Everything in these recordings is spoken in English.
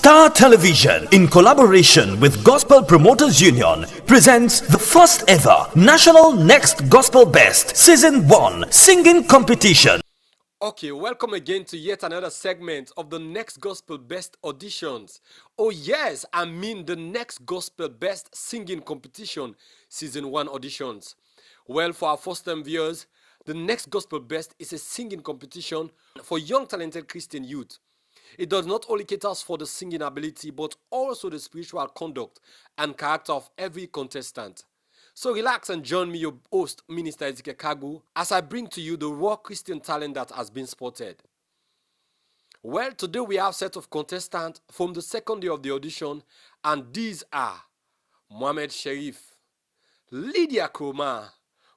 Star Television, in collaboration with Gospel Promoters Union, presents the first ever National Next Gospel Best Season 1 Singing Competition. Okay, welcome again to yet another segment of the Next Gospel Best Auditions. Oh yes, I mean the Next Gospel Best Singing Competition Season 1 auditions. Well, for our first-time viewers, the Next Gospel Best is a singing competition for young talented Christian youth. It does not only cater for the singing ability, but also the spiritual conduct and character of every contestant. So relax and join me, your host, Minister Ezekiel Kagu, as I bring to you the raw Christian talent that has been spotted. Well, today we have a set of contestants from the second day of the audition, and these are Mohamed Sherif, Lydia Kroma,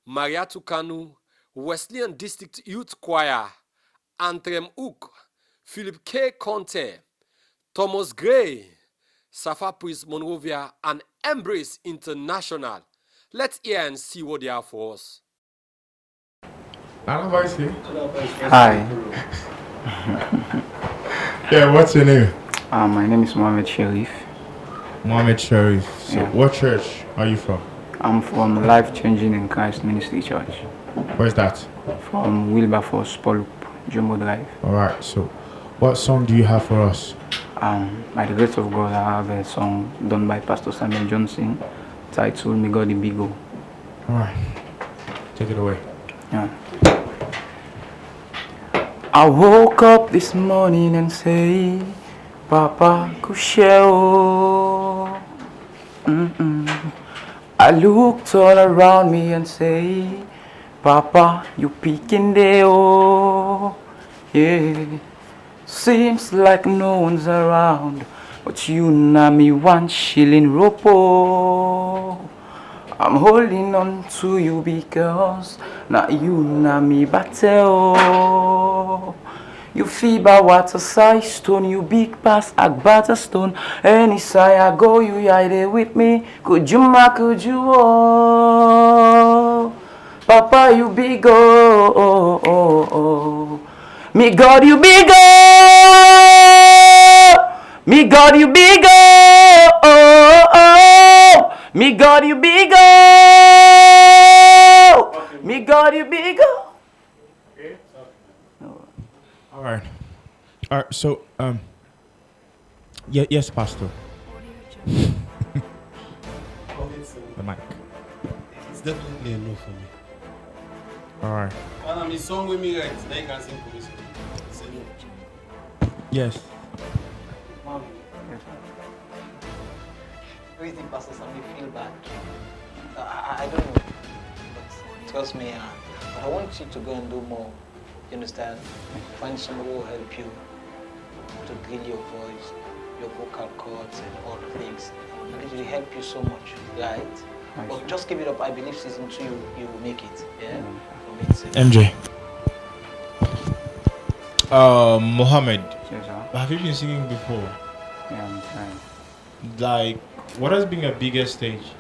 Mariatu Kanu, Wesleyan District Youth Choir, Antrem Ook, Philip K. Conte, Thomas Gray, Safa Priest Monrovia, and Embrace International. Let's hear and see what they have for us. Hi. Yeah, what's your name? My name is Mohamed Sherif. Mohamed Sharif. So, Yeah. what church are you from? I'm from Life Changing in Christ Ministry Church. Where's that? From Wilberforce, Polup, Jumbo Drive. Alright, so what song do you have for us? By the grace of God, I have a song done by Pastor Samuel Johnson titled Me God the Big O. Alright, take it away. Yeah. I woke up this morning and say, Papa Kusheo. I looked all around me and say, Papa, you peeking there, oh. Yeah. Seems like no one's around, but you know me 1 shilling ropo. I'm holding on to you because now you know me battle. You feeble water size stone, you big pass agbata stone. Any side I go, you hide there with me. Could you could you oh? Papa, you big oh, oh, oh, oh. Me God, you big oh. Me God, you big oh, oh, oh. Me God, you big oh. Me God, you big oh. Alright. Alright, so yes, Pastor. The mic. It's definitely a no for me. Alright. And I'm a song with me, right? Now you can sing for me. It's a no. Yes. Do you think Pastor Sammy feel bad? I don't know. But trust me, but I want you to go and do more. You understand? Find someone who will help you to drill your voice, your vocal cords, and all the things. And it will help you so much, right? But just give it up. I believe season 2 you will make it. Yeah. MJ. Mohammed, Yes, sir. have you been singing before? Yeah, I'm trying. Like, what has been your biggest stage?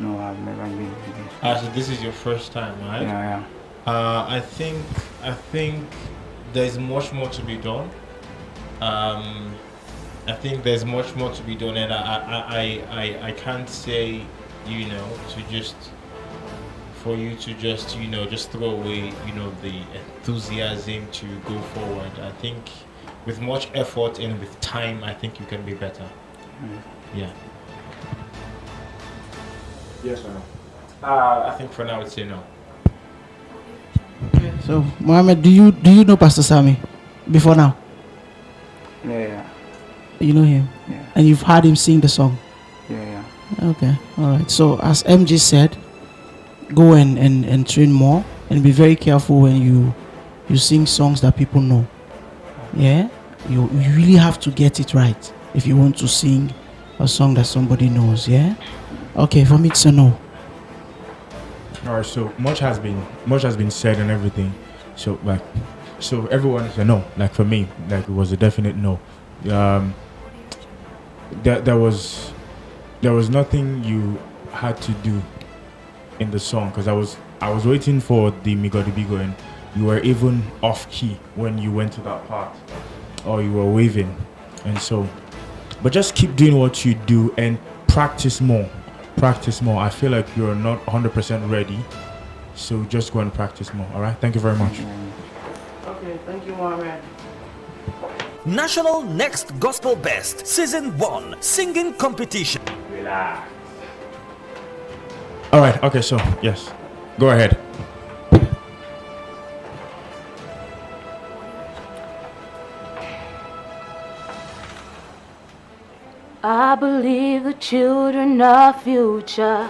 No, I've never been to this. So this is your first time, right? Yeah. I think there's much more to be done. I think there's much more to be done, and I can't say, for you to just throw away, the enthusiasm to go forward. I think with much effort and with time, I think you can be better. Yeah. Yes or no? I think for now, I'd say no. Okay, so Mohammed, do you know Pastor Sammy before now? Yeah. You know him? Yeah. And you've heard him sing the song? Yeah. Okay, all right. So as MJ said, go and train more and be very careful when you sing songs that people know. Yeah? You really have to get it right if you want to sing a song that somebody knows, yeah? Okay, for me it's a no. Alright, so much has been said and everything. So everyone is a no. Like for me, like it was a definite no. There was nothing you had to do in the song because I was waiting for the Migodi Bigo and you were even off key when you went to that part, or you were waving. And so, but just keep doing what you do and practice more. Practice more. I feel like you're not 100% ready. So just go and practice more. All right. Thank you very much. Okay, thank you, Mohammed. National Next Gospel Best Season 1 Singing Competition. All right. Okay. So yes, go ahead. I believe the children are future.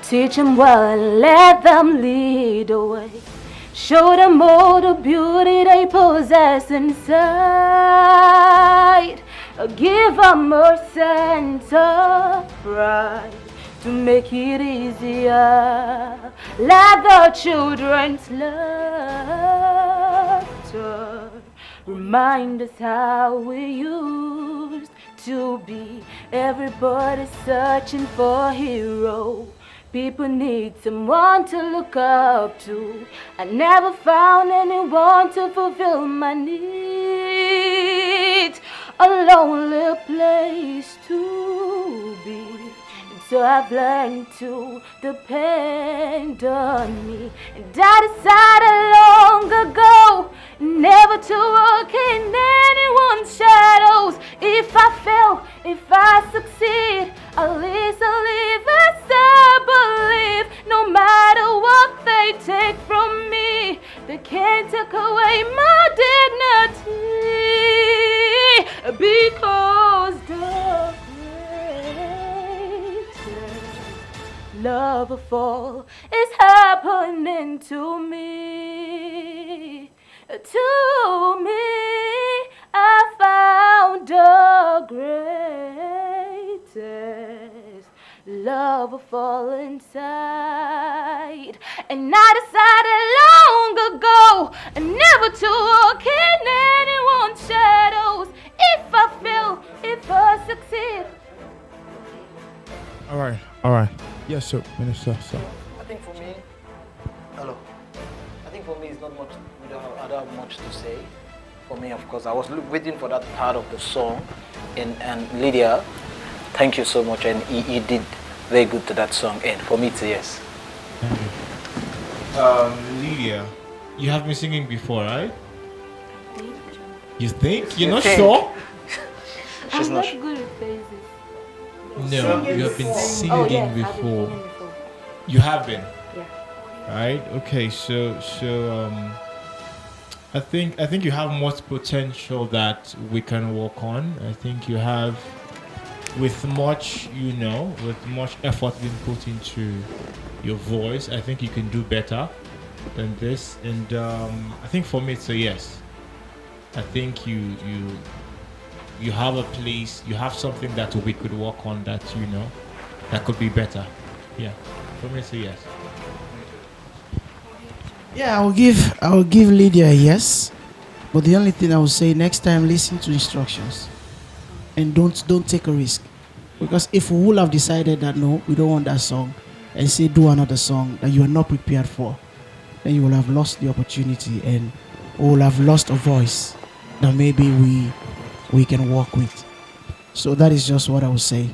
Teach them well and let them lead the way. Show them all the beauty they possess inside. Give them a sense of pride to make it easier. Let the children's laughter remind us how we used to be. Everybody's searching for a hero. People need someone to look up to. I never found anyone to fulfill my needs. A lonely place to be. So I've learned to depend on me. And I decided long ago never to walk in anyone's shadows. If I fail, if I succeed, at least I live as I believe. No matter what they take from me, they can't take away my dignity. Because the love of all is happening to me. To me, I found the greatest love of all inside. And I decided long ago never to walk in anyone's shadows. If I fail, if I succeed. All right. All right. Yes, sir, Minister. Sir. I think for me, hello. I think for me, it's not much. I don't have much to say. For me, of course, I was waiting for that part of the song, and Lydia, thank you so much, and he did very good to that song. And for me, it's a yes. Thank you. Lydia, you have been singing before, right? You think? You're not sure? She's I'm not not sure. good at phases. No, you have been singing Oh, yes, I've been before. singing before. You have been. Yeah. Right? Okay, so I think you have much potential that we can work on. I think you have, with much effort being put into your voice, I think you can do better than this. And I think for me it's a yes. I think you have a place, you have something that we could work on that that could be better. Yeah, for me it's a yes. Yeah, I'll give Lydia a yes. But the only thing I will say, next time, listen to instructions and don't take a risk. Because if we would have decided that no, we don't want that song, and say do another song that you are not prepared for, then you will have lost the opportunity and we will have lost a voice that maybe we can work with. So that is just what I would say.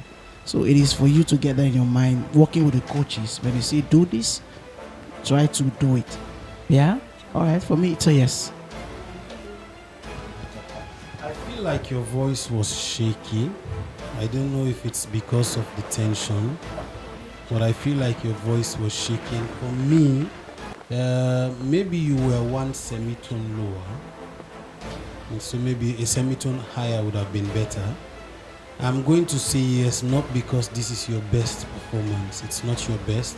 So it is for you to get that in your mind, working with the coaches. When you say do this, try to do it. Yeah? Alright, for me it's a yes. I feel like your voice was shaky. I don't know if it's because of the tension, but I feel like your voice was shaking. For me, maybe you were one semitone lower, and so maybe a semitone higher would have been better. I'm going to say yes, not because this is your best performance. It's not your best.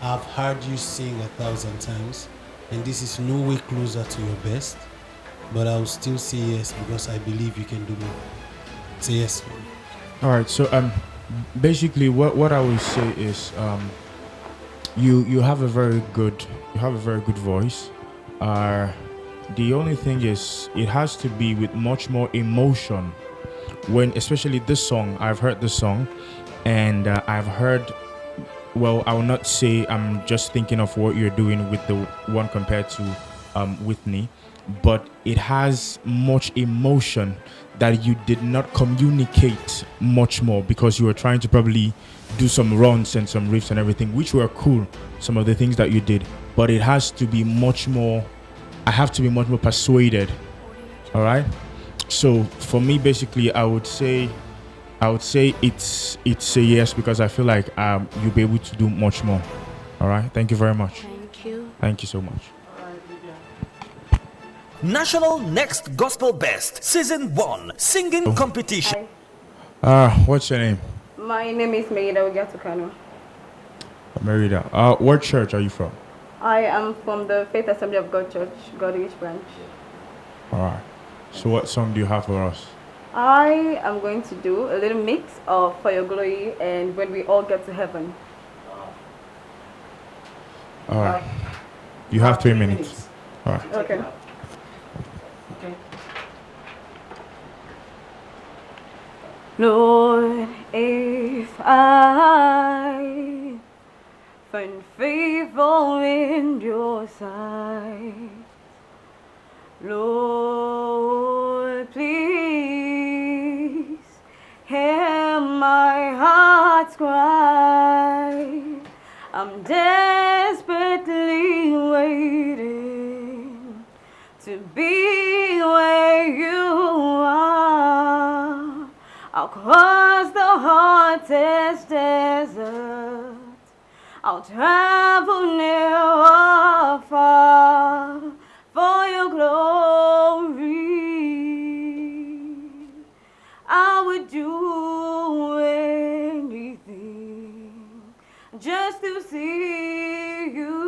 I've heard you sing 1,000 times, and this is no way closer to your best. But I will still say yes because I believe you can do more. Say yes. All right. So basically, what I will say is you have a very good voice. The only thing is it has to be with much more emotion. When especially this song, I've heard the song, and I've heard. Well, I will not say I'm just thinking of what you're doing with the one compared to Whitney, but it has much emotion that you did not communicate much more because you were trying to probably do some runs and some riffs and everything, which were cool, some of the things that you did, but it has to be much more, I have to be much more persuaded. All right. So for me, basically, I would say it's a yes, because I feel like you'll be able to do much more. All right. Thank you very much. Thank you. Thank you so much. National Next Gospel Best Season 1 Singing Competition. What's your name? My name is Meida Ogatukano. Merida. What church are you from? I am from the Faith Assembly of God Church, Godwich branch. All right. So what song do you have for us? I am going to do a little mix of For Your Glory and When We All Get to Heaven. All right. You have 3 minutes. All right. Okay. Lord, if I find favor in your sight, Lord, please hear my heart's cry. I'm desperately waiting to be where you are. I'll cross the hottest desert. I'll travel near or far for your glory. I would do anything just to see you,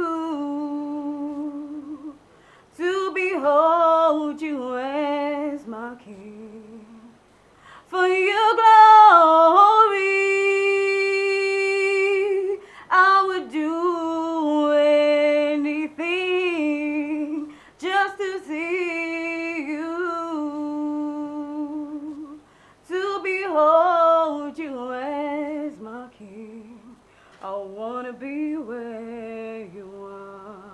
to behold you as my King. For your glory, I would do anything just to see you, to behold you as my King. I want to be where you are.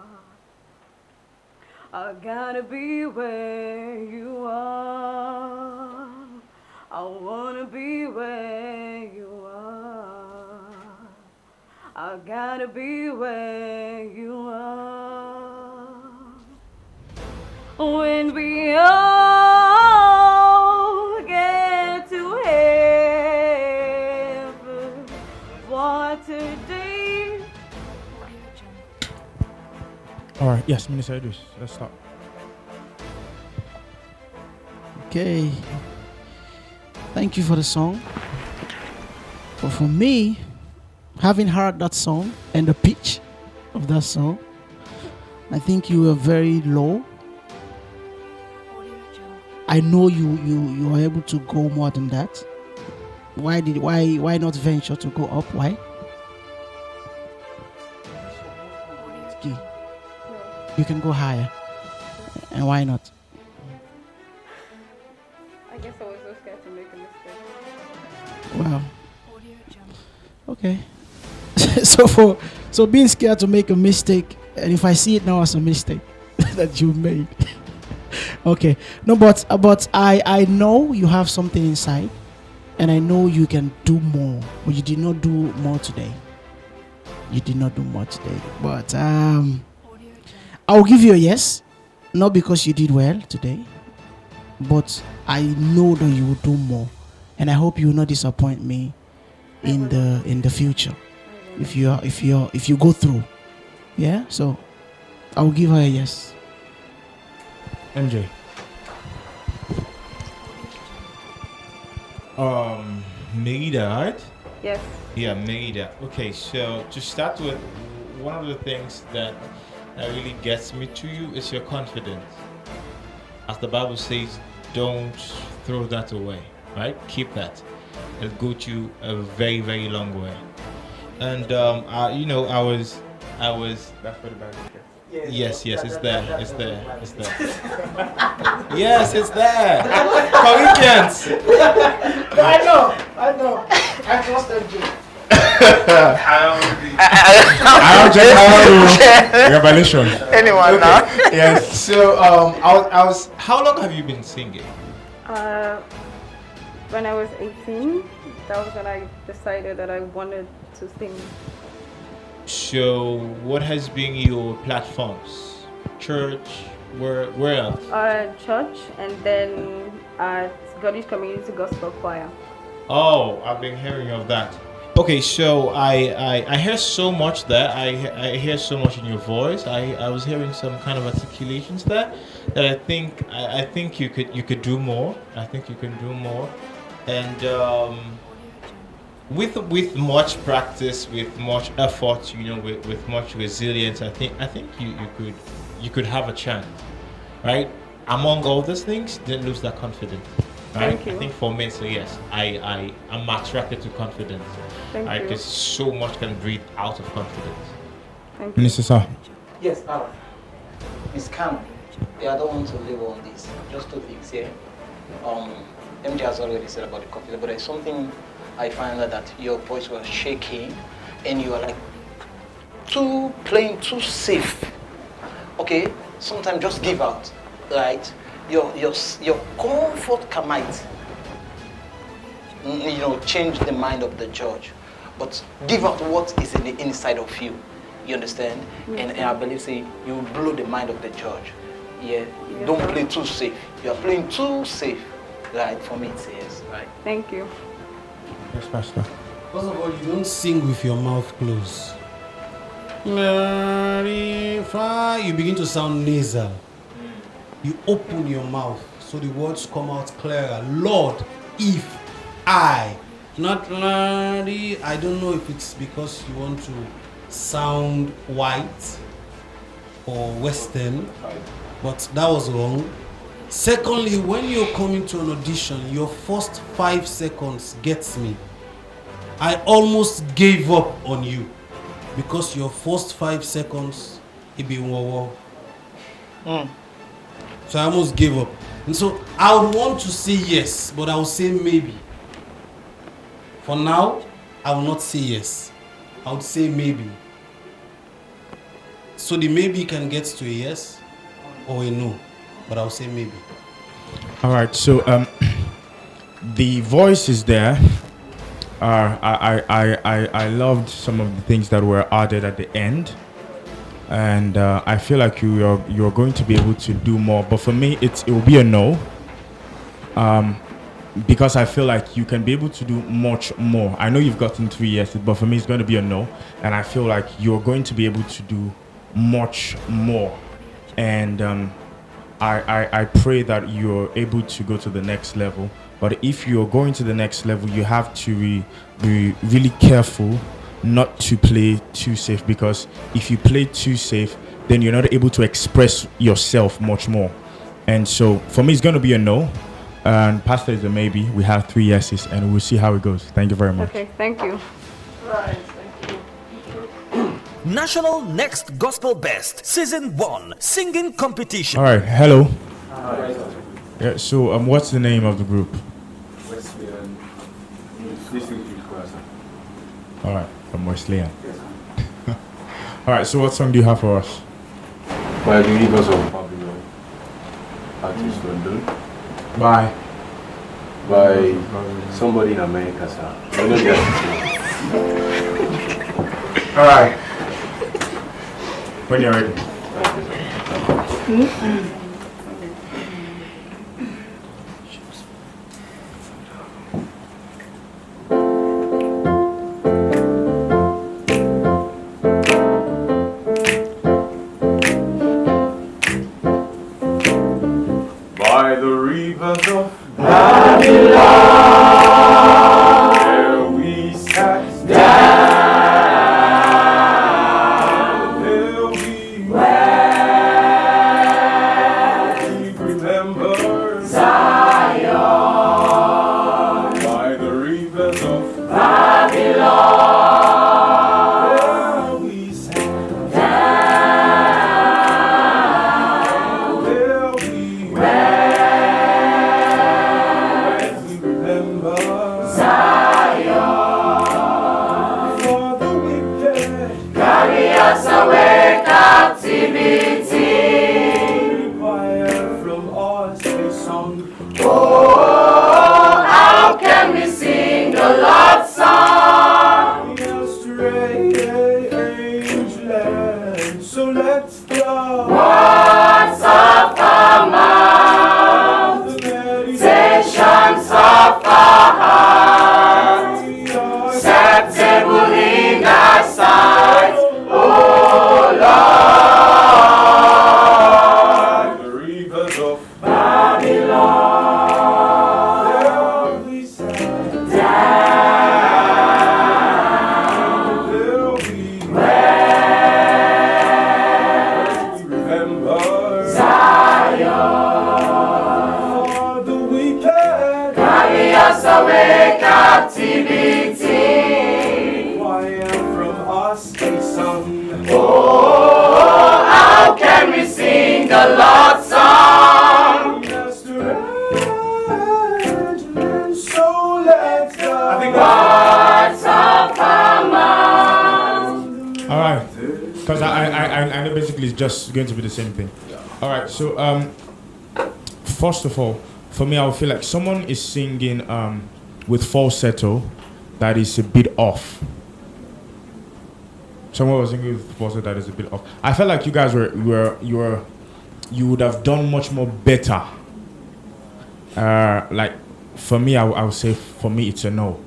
I gotta be where you are. I wanna be where you are. I gotta be where you are. When we all get to heaven, what a day. All right. Yes, Minister Idris. Let's start. Okay. Thank you for the song. But for me, having heard that song and the pitch of that song, I think you were very low. I know you are able to go more than that. Why not venture to go up? Why? Okay. You can go higher. And why not? I guess I was so scared to make a mistake. Wow. Okay. so being scared to make a mistake, and if I see it now as a mistake that you made. Okay. No, but I know you have something inside, and I know you can do more. But you did not do more today. You did not do more today. But I'll give you a yes, not because you did well today, but I know that you will do more, and I hope you will not disappoint me in the future if you go through. Yeah, so I will give her a yes. MJ. Merida, right? Yes. Yeah, Merida. Okay, so to start with, one of the things that really gets me to you is your confidence. As the Bible says, don't throw that away, right? Keep that. It'll go to a very, very long way. And I was. That's for the Bible. Yes, it's there. It's there. Yes, it's there. Corinthians. I know. I trust MJ. I I'll check out revelation. Anyone now? Yes. So I was. How long have you been singing? When I was 18, that was when I decided that I wanted to sing. So what has been your platforms? Church? Where else? Church, and then at God's Community Gospel Choir. Oh, I've been hearing of that. Okay, so I hear so much there. I hear so much in your voice. I was hearing some kind of articulations there that I think you could do more. I think you can do more, and with much practice, with much effort, with much resilience, I think you could have a chance, right? Among all these things, don't lose that confidence. Right? Thank you. I think for me, so yes, I'm attracted to confidence. Thank you. Because so much can breathe out of confidence. Thank you. Minister Sir. Yes, Miss Cam. Yeah, I don't want to live on this. Just two things here. MJ has already said about the confidence, but there's something I find out that your voice was shaking and you are like playing too safe. Okay? Sometimes just give out, right? Your comfort might change the mind of the judge, but give out what is in the inside of you. You understand? Yes. And I believe you blow the mind of the judge. Yeah. Yes, Don't sir. play too safe. You are playing too safe. Right? For me, it's yes. Right. Thank you. Yes, Pastor. First of all, you don't sing with your mouth closed. You begin to sound nasal. You open your mouth so the words come out clearer. Lord, if I, not Lordy. I don't know if it's because you want to sound white or Western, but that was wrong. Secondly, when you're coming to an audition, your first 5 seconds gets me. I almost gave up on you because your first 5 seconds, it be wow. So I almost gave up. And so I would want to say yes, but I will say maybe. For now, I will not say yes. I would say maybe. So the maybe can get to a yes or a no, but I'll say maybe. All right. So the voice is there. I loved some of the things that were added at the end. And I feel like you're going to be able to do more, but for me it will be a no, because I feel like you can be able to do much more. I know you've gotten 3 years, but for me it's going to be a no, and I feel like you're going to be able to do much more, and I pray that you're able to go to the next level. But if you're going to the next level, you have to be really careful not to play too safe, because if you play too safe, then you're not able to express yourself much more. And so for me it's going to be a no, and Pastor is a maybe. We have 3 yeses and we'll see how it goes. Thank you very much. Okay, thank you. National Next Gospel Best Season 1 Singing Competition. All right, hello. Yeah, so what's the name of the group? All right, from Wesleyan. All right, so what song do you have for us? By the Rivers of Babylon, artist London. Bye. By somebody in America, sir. I know the artist. All right. When you're ready. By the rivers of Babylon, where we sat down, there we remember Zion. By the rivers of Babylon, there we sat down, there we Zion. For the wicked carry captivity. Why from us a song? Oh, how can we sing the Lord's song? Just arrangement, so let's go. I think Words of our mouth. all right, because I know basically it's just going to be the same thing. All right, so first of all, for me, I would feel like someone is singing with falsetto that is a bit off. Someone was singing with falsetto that is a bit off. I felt like you guys you would have done much more better. Like for me, I would say for me it's a no.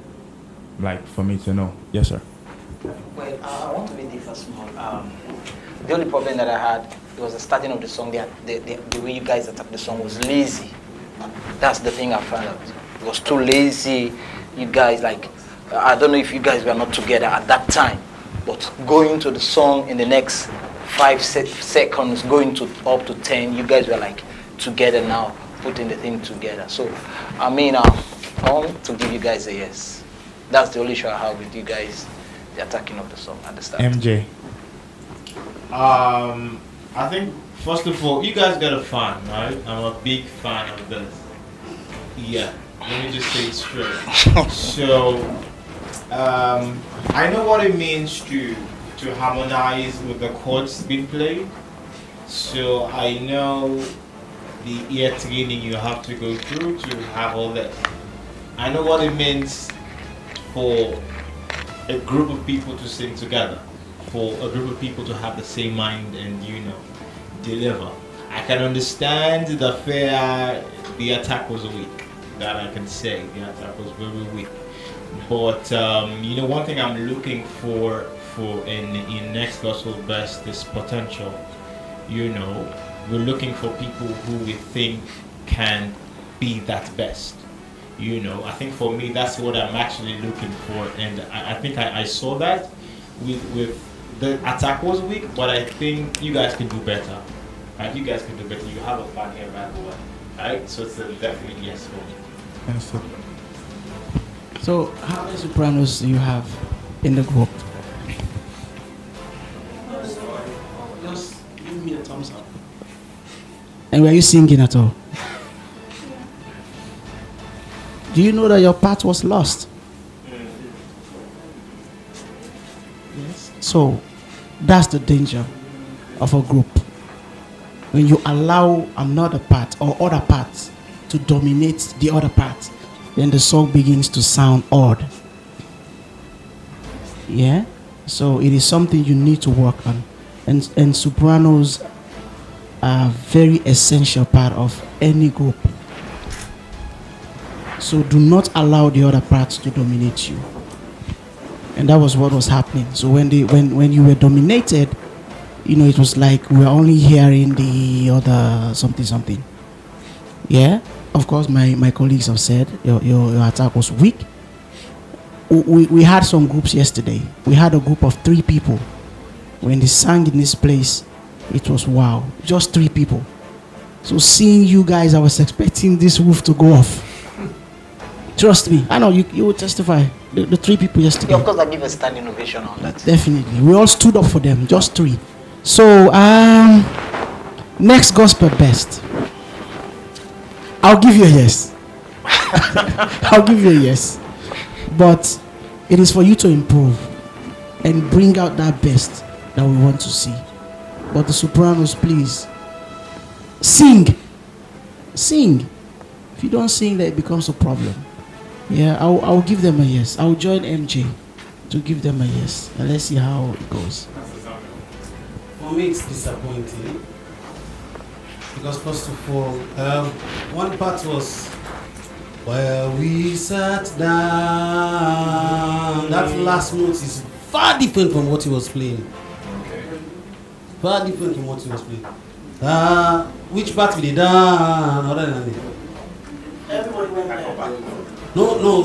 Like for me it's a no. Yes, sir. Well, I want to be different small. The only problem that I had was the starting of the song. The way you guys attacked the song was lazy. That's the thing I found out. It was too lazy. You guys, like, I don't know if you guys were not together at that time, but going to the song in the next 5 seconds, going to up to 10, you guys were like together now, putting the thing together. So, I mean, I want to give you guys a yes. That's the only issue I have with you guys, the attacking of the song at the start. MJ. I think first of all, you guys got a fan, right? I'm a big fan of this. Yeah, let me just say it straight. So, I know what it means to harmonize with the chords being played. So I know the ear training you have to go through to have all that. I know what it means for a group of people to sing together, for a group of people to have the same mind and deliver. I can understand the attack was weak. That I can say, the attack was very weak. But one thing I'm looking for in next gospel best is potential. We're looking for people who we think can be that best. I think for me that's what I'm actually looking for, and I think I saw that with the attack was weak, but I think you guys can do better. Right? You guys can do better. You have a fan here, by the way. Right? So it's a definite yes for me. Understood. So, how many sopranos do you have in the group? Just give me a thumbs up. And were you singing at all? Do you know that your part was lost? Yes. So, that's the danger of a group. When you allow another part or other parts to dominate the other part, then the song begins to sound odd. Yeah? So it is something you need to work on. And sopranos are a very essential part of any group. So do not allow the other parts to dominate you. And that was what was happening. So when you were dominated, it was like we were only hearing the other something. Yeah? Of course, my colleagues have said your attack was weak. We had some groups yesterday. We had a group of 3 people. When they sang in this place, it was wow. Just 3 people. So seeing you guys, I was expecting this roof to go off. Trust me. I know you will testify. The 3 people yesterday. Yeah, of course, I give a standing ovation on that. Definitely. We all stood up for them. Just 3. So, next gospel best. I'll give you a yes. I'll give you a yes. But it is for you to improve and bring out that best that we want to see. But the sopranos, please, sing. Sing. If you don't sing, then it becomes a problem. Yeah, I'll give them a yes. I'll join MJ to give them a yes. And let's see how it goes. For me, it's disappointing. Because first of all, one part was where we sat down. That last note is far different from what he was playing. Far different from what he was playing. Which part will he down? Other than it. Everybody went there. No.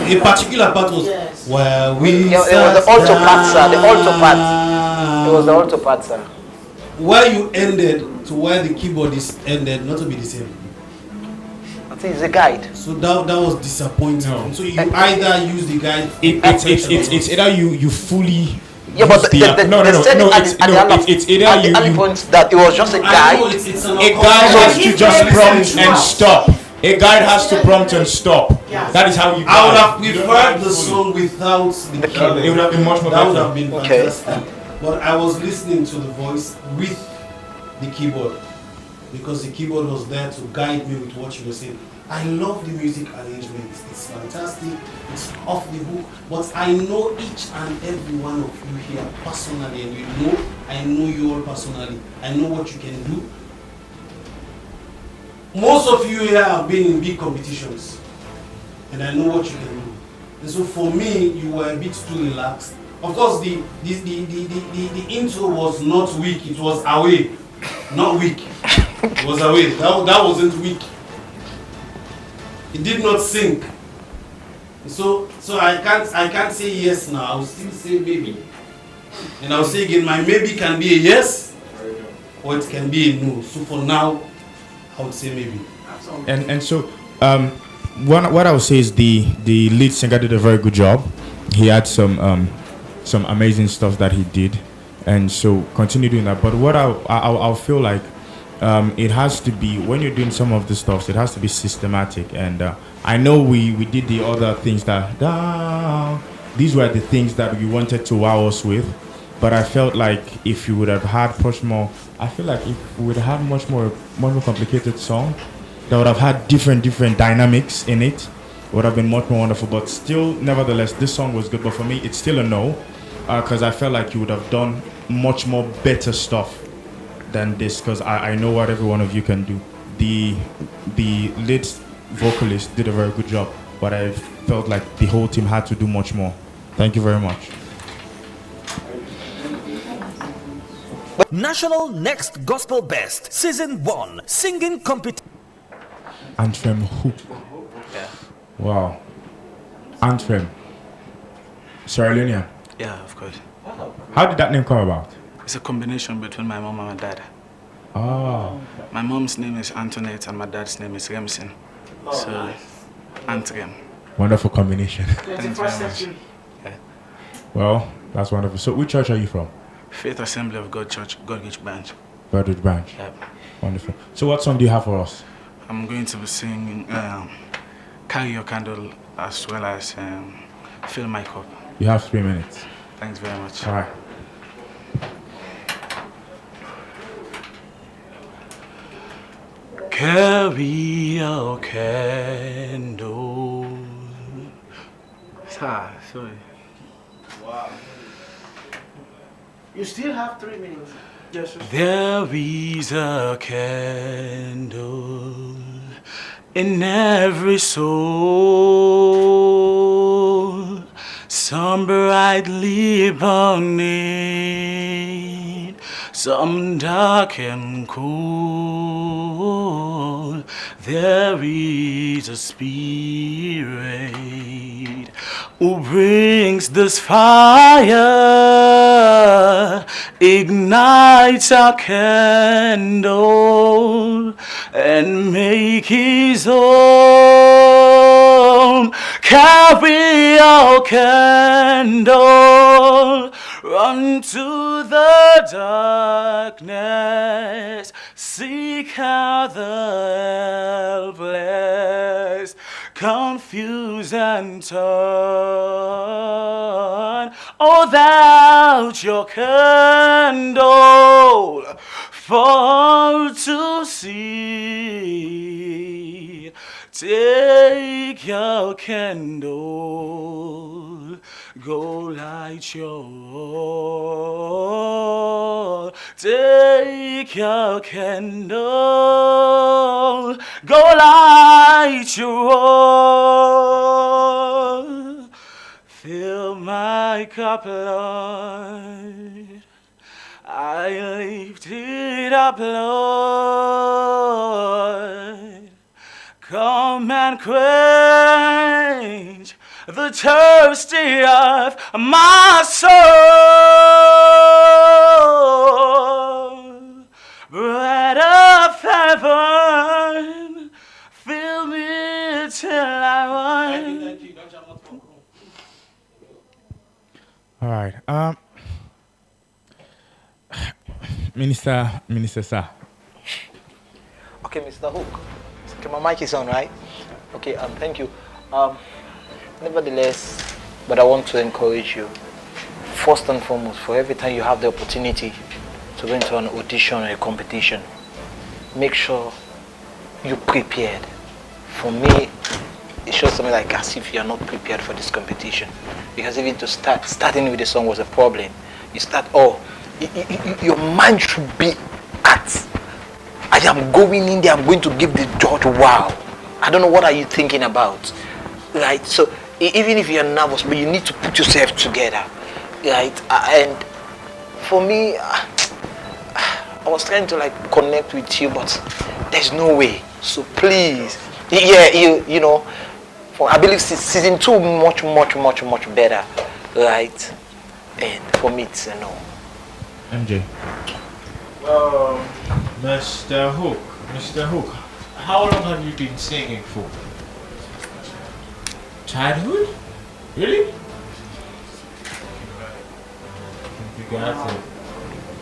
A particular part was where we It was the alto part, sir. The alto part. It was the alto part, sir. Where you ended to where the keyboardist ended, not to be the same. It's a guide. So that was disappointing. No. So you either use the guide. It's either you fully. Yeah, but use they said it's either at the early you. points that it was just a guide. It's an A guide has to just prompt and Wow. stop. A guide has to prompt and stop. That is how you. I would have You don't preferred the fully. song without the keyboard. It would have been much more That would better. have been Okay. fantastic. But I was listening to the voice with the keyboard because the keyboard was there to guide me with what you were saying. I love the music arrangement. It's fantastic. It's off the hook. But I know each and every one of you here personally, and I know you all personally. I know what you can do. Most of you here have been in big competitions, and I know what you can do. And so for me, you were a bit too relaxed. Of course, the intro was not weak. It was away, not weak. It was away. That wasn't weak. It did not sink. So I can't say yes now. I'll still say maybe, and I'll say again, my maybe can be a yes, or it can be a no. So for now, I would say maybe. And so what I would say is the lead singer did a very good job. He had some amazing stuff that he did, and so continue doing that. But what I'll feel like it has to be, when you're doing some of the stuff, it has to be systematic. And I know we did the other things that these were the things that we wanted to wow us with, but I felt like if you would have had much more, I feel like if we would have had much more complicated song that would have had different dynamics in it, would have been much more wonderful. But still, nevertheless, this song was good. But for me, it's still a no, because I felt like you would have done much more better stuff than this, because I know what every one of you can do. The lead vocalist did a very good job, but I felt like the whole team had to do much more. Thank you very much. National Next Gospel Best Season 1 Singing Competition. Anthem Hoop. Wow. Anthem. Sierra Leonean. Yeah, of course. How did that name come about? It's a combination between my mom and my dad. Oh. My mom's name is Antoinette and my dad's name is Remsen. So, Antrem. Wonderful combination. Thanks very much. Yeah. Well, that's wonderful. So, which church are you from? Faith Assembly of God Church, Godrich Branch. Godrich Branch. Yep. Wonderful. So, what song do you have for us? I'm going to be singing Carry Your Candle as well as Fill My Cup. You have 3 minutes. Thanks very much. All right. Carry your candle. Sorry. Wow. You still have 3 minutes. Yes, sir. There is a candle in every soul, some brightly burning, some dark and cold. There is a spirit who brings this fire, ignites our candle, and make his own. Carry our candle, run to the darkness, seek out the helpless, confuse and turn. Oh, thou your candle for to see. Take your candle, go light your own. Take your candle, go light your own. Fill my cup, Lord. I lift it up, Lord. Come and quench the thirsty of my soul. Bread of heaven, fill me All right. Minister Sir. Okay, Mr. Hook. Okay, my mic is on, right? Okay, thank you. Nevertheless, but I want to encourage you, first and foremost, for every time you have the opportunity to go into an audition or a competition, make sure you're prepared. For me, it shows something like as if you're not prepared for this competition. Because even to starting with the song was a problem. You start, your mind should be at, I am going in there, I'm going to give the judge wow. I don't know what are you thinking about, right? So even if you're nervous, but you need to put yourself together, right? And for me, I was trying to like connect with you, but there's no way. So please, you know, I believe season 2 much better, right? And for me, it's a no. MJ. Mr. Hook, how long have you been singing for? Childhood? Really? You got it.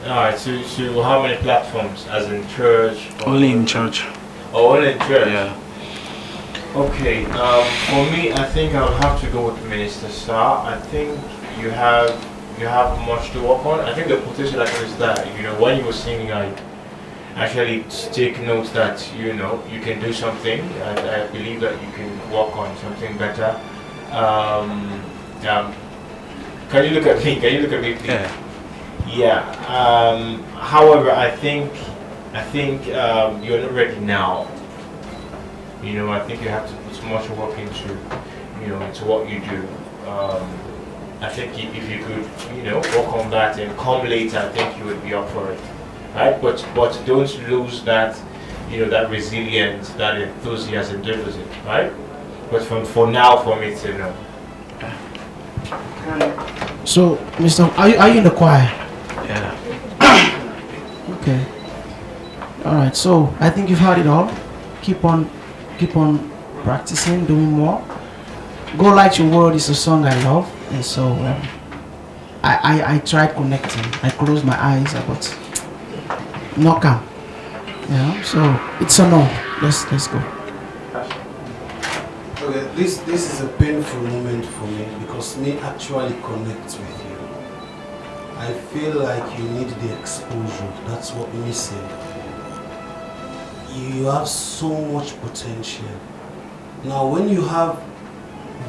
Alright, so how many platforms? As in church? Only in church. Oh, only in church? Yeah. Okay, for me, I think I'll have to go with Minister Star. I think you have much to work on. I think the potential is that, you know, when you were singing, I actually take notes that, you know, you can do something. I believe that you can work on something better. Can you look at me? Can you look at me, please? Yeah. However, I think you're not ready now. You know, I think you have to put much work into, you know, into what you do. I think if you could, you know, work on that and come later, I think you would be up for it, right? But don't lose that, you know, that resilience, that enthusiasm, deficit, right? But for now, for me, it's a no. So, Mr. Are you in the choir? Yeah. Okay. All right. So I think you've heard it all. Keep on practicing, doing more. Go Light Your World is a song I love, and so I tried connecting. I closed my eyes, but no come. Yeah. So it's a no. Let's go. Okay, this is a painful moment for me because me actually connect with you. I feel like you need the exposure. That's what missing. You have so much potential. Now when you have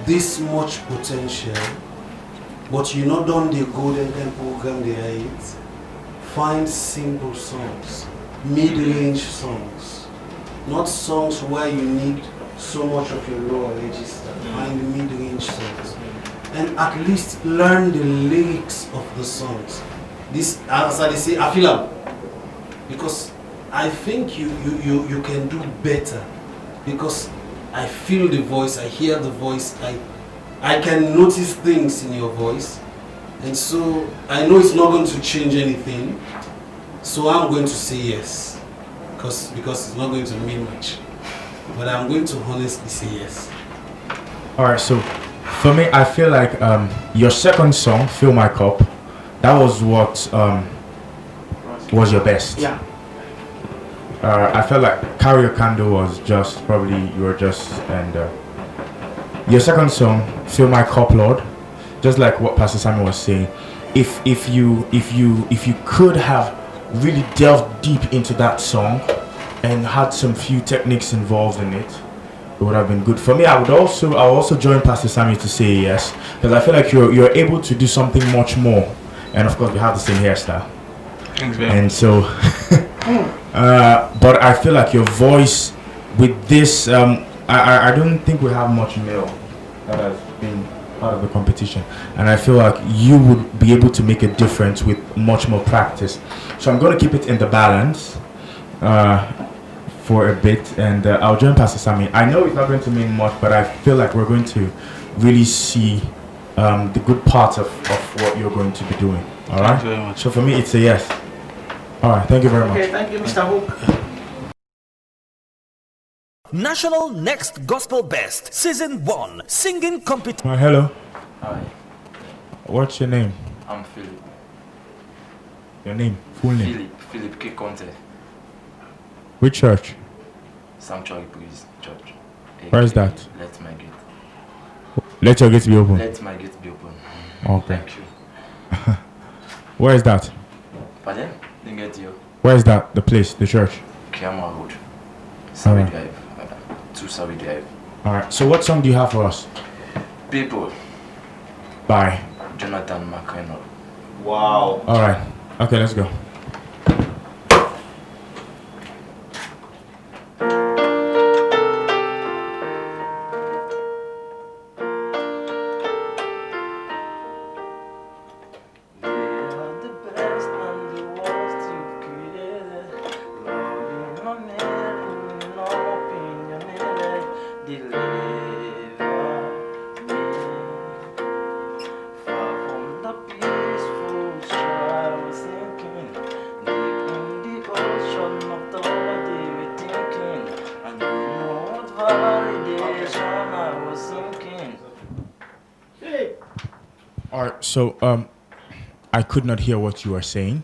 this much potential, but you not done the Golden Ten program there yet, find simple songs, mid-range songs, not songs where you need so much of your lower register. Find mid-range songs, and at least learn the lyrics of the songs. This, as I say, I feel up because I think you can do better because I feel the voice, I hear the voice, I can notice things in your voice, and so I know it's not going to change anything, so I'm going to say yes because it's not going to mean much, but I'm going to honestly say yes. Alright, so for me, I feel like your second song, Fill My Cup, that was what was your best. Yeah. I felt like Carry Your Candle was just probably and your second song, Fill My Cup, Lord, just like what Pastor Samuel was saying, if you could have really delved deep into that song and had some few techniques involved in it, it would have been good. For me, I'll also join Pastor Samuel to say yes, because I feel like you're able to do something much more, and of course we have the same hairstyle. Thanks, man. And so but I feel like your voice with this, I don't think we have much male that has been part of the competition, and I feel like you would be able to make a difference with much more practice. So I'm going to keep it in the balance for a bit, and I'll join Pastor Sammy. I know it's not going to mean much, but I feel like we're going to really see the good parts of what you're going to be doing. All right. Thank you very much. So for me, it's a yes. All right, thank you very much. Okay, thank you, Mr. Hook. National Next Gospel Best Season 1 Singing Competition. Hello. Hi. What's your name? I'm Philip. Your name? Full name? Philip K. Conte. Which church? Sanctuary Praise Church. Where is that? Let my gate. Let your gate be open. Let my gate be open. Okay. Thank you. Where is that? Pardon? Didn't get you. Where is that? The place, the church? Kiama Road. Sawi Alright. Drive. 2 Sawi Drive. Alright, so what song do you have for us? People. By Jonathan McReynolds. Wow. Alright, okay, let's go. Alright, so I could not hear what you were saying.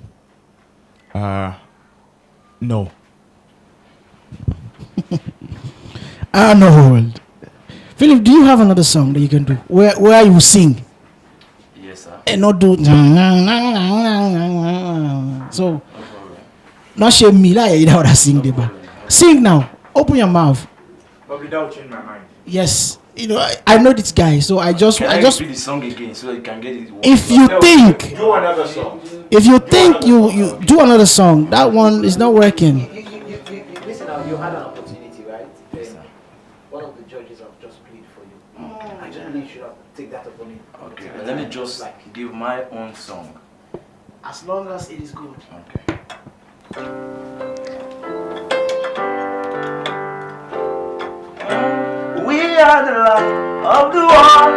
No. Arnold. Philip, do you have another song that you can do where you sing? Yes, sir. And not do so not shame me like you know how to sing the bar. Sing now. Open your mouth. But without changing my mind. Yes. You know, I know this guy, so I just Can I repeat the song again so you can get it? if you think Do another song. if you think you do another song, that one is not working. Listen now, you had an opportunity, right? One of the judges have just played for you. I just believe you should have take that upon it. Okay, let me just give my own song. As long as it is good. Okay. We are the light of the world.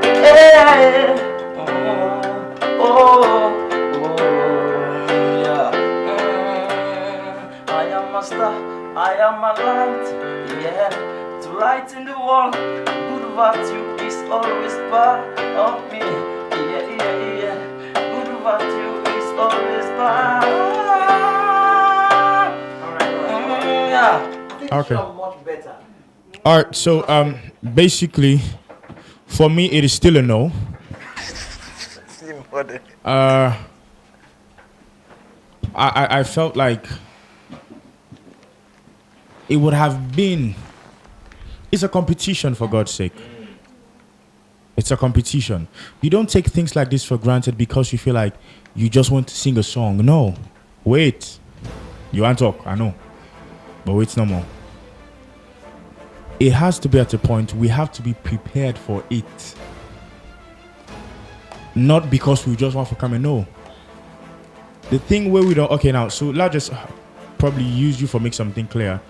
Yeah. Yeah. I am a star, I am a light. Yeah, to lighten the world. Good virtue is always part of me. Yeah, yeah, yeah. Good virtue is always part. Yeah. Okay. Much better. Alright, so basically for me it is still a no. I felt like it would have been, it's a competition, for God's sake. It's a competition. You don't take things like this for granted because you feel like you just want to sing a song. No. Wait. You want to talk, I know. But wait no more. It has to be at a point we have to be prepared for it. Not because we just want to come and know. The thing where we don't, okay now, so let's just probably use you for make something clear.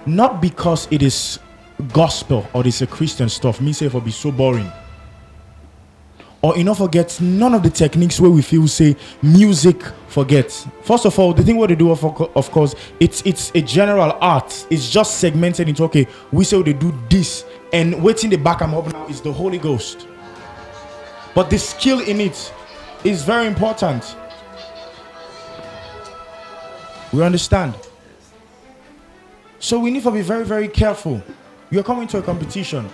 Not because it is gospel or it's a Christian stuff, me say for be so boring. Or enough forget none of the techniques where we feel say music forgets. First of all, the thing what they do of course, it's a general art. It's just segmented into okay, we say they do this and waiting the back I'm up now is the Holy Ghost. But the skill in it is very important. We understand. So we need to be very, very careful. You're coming to a competition.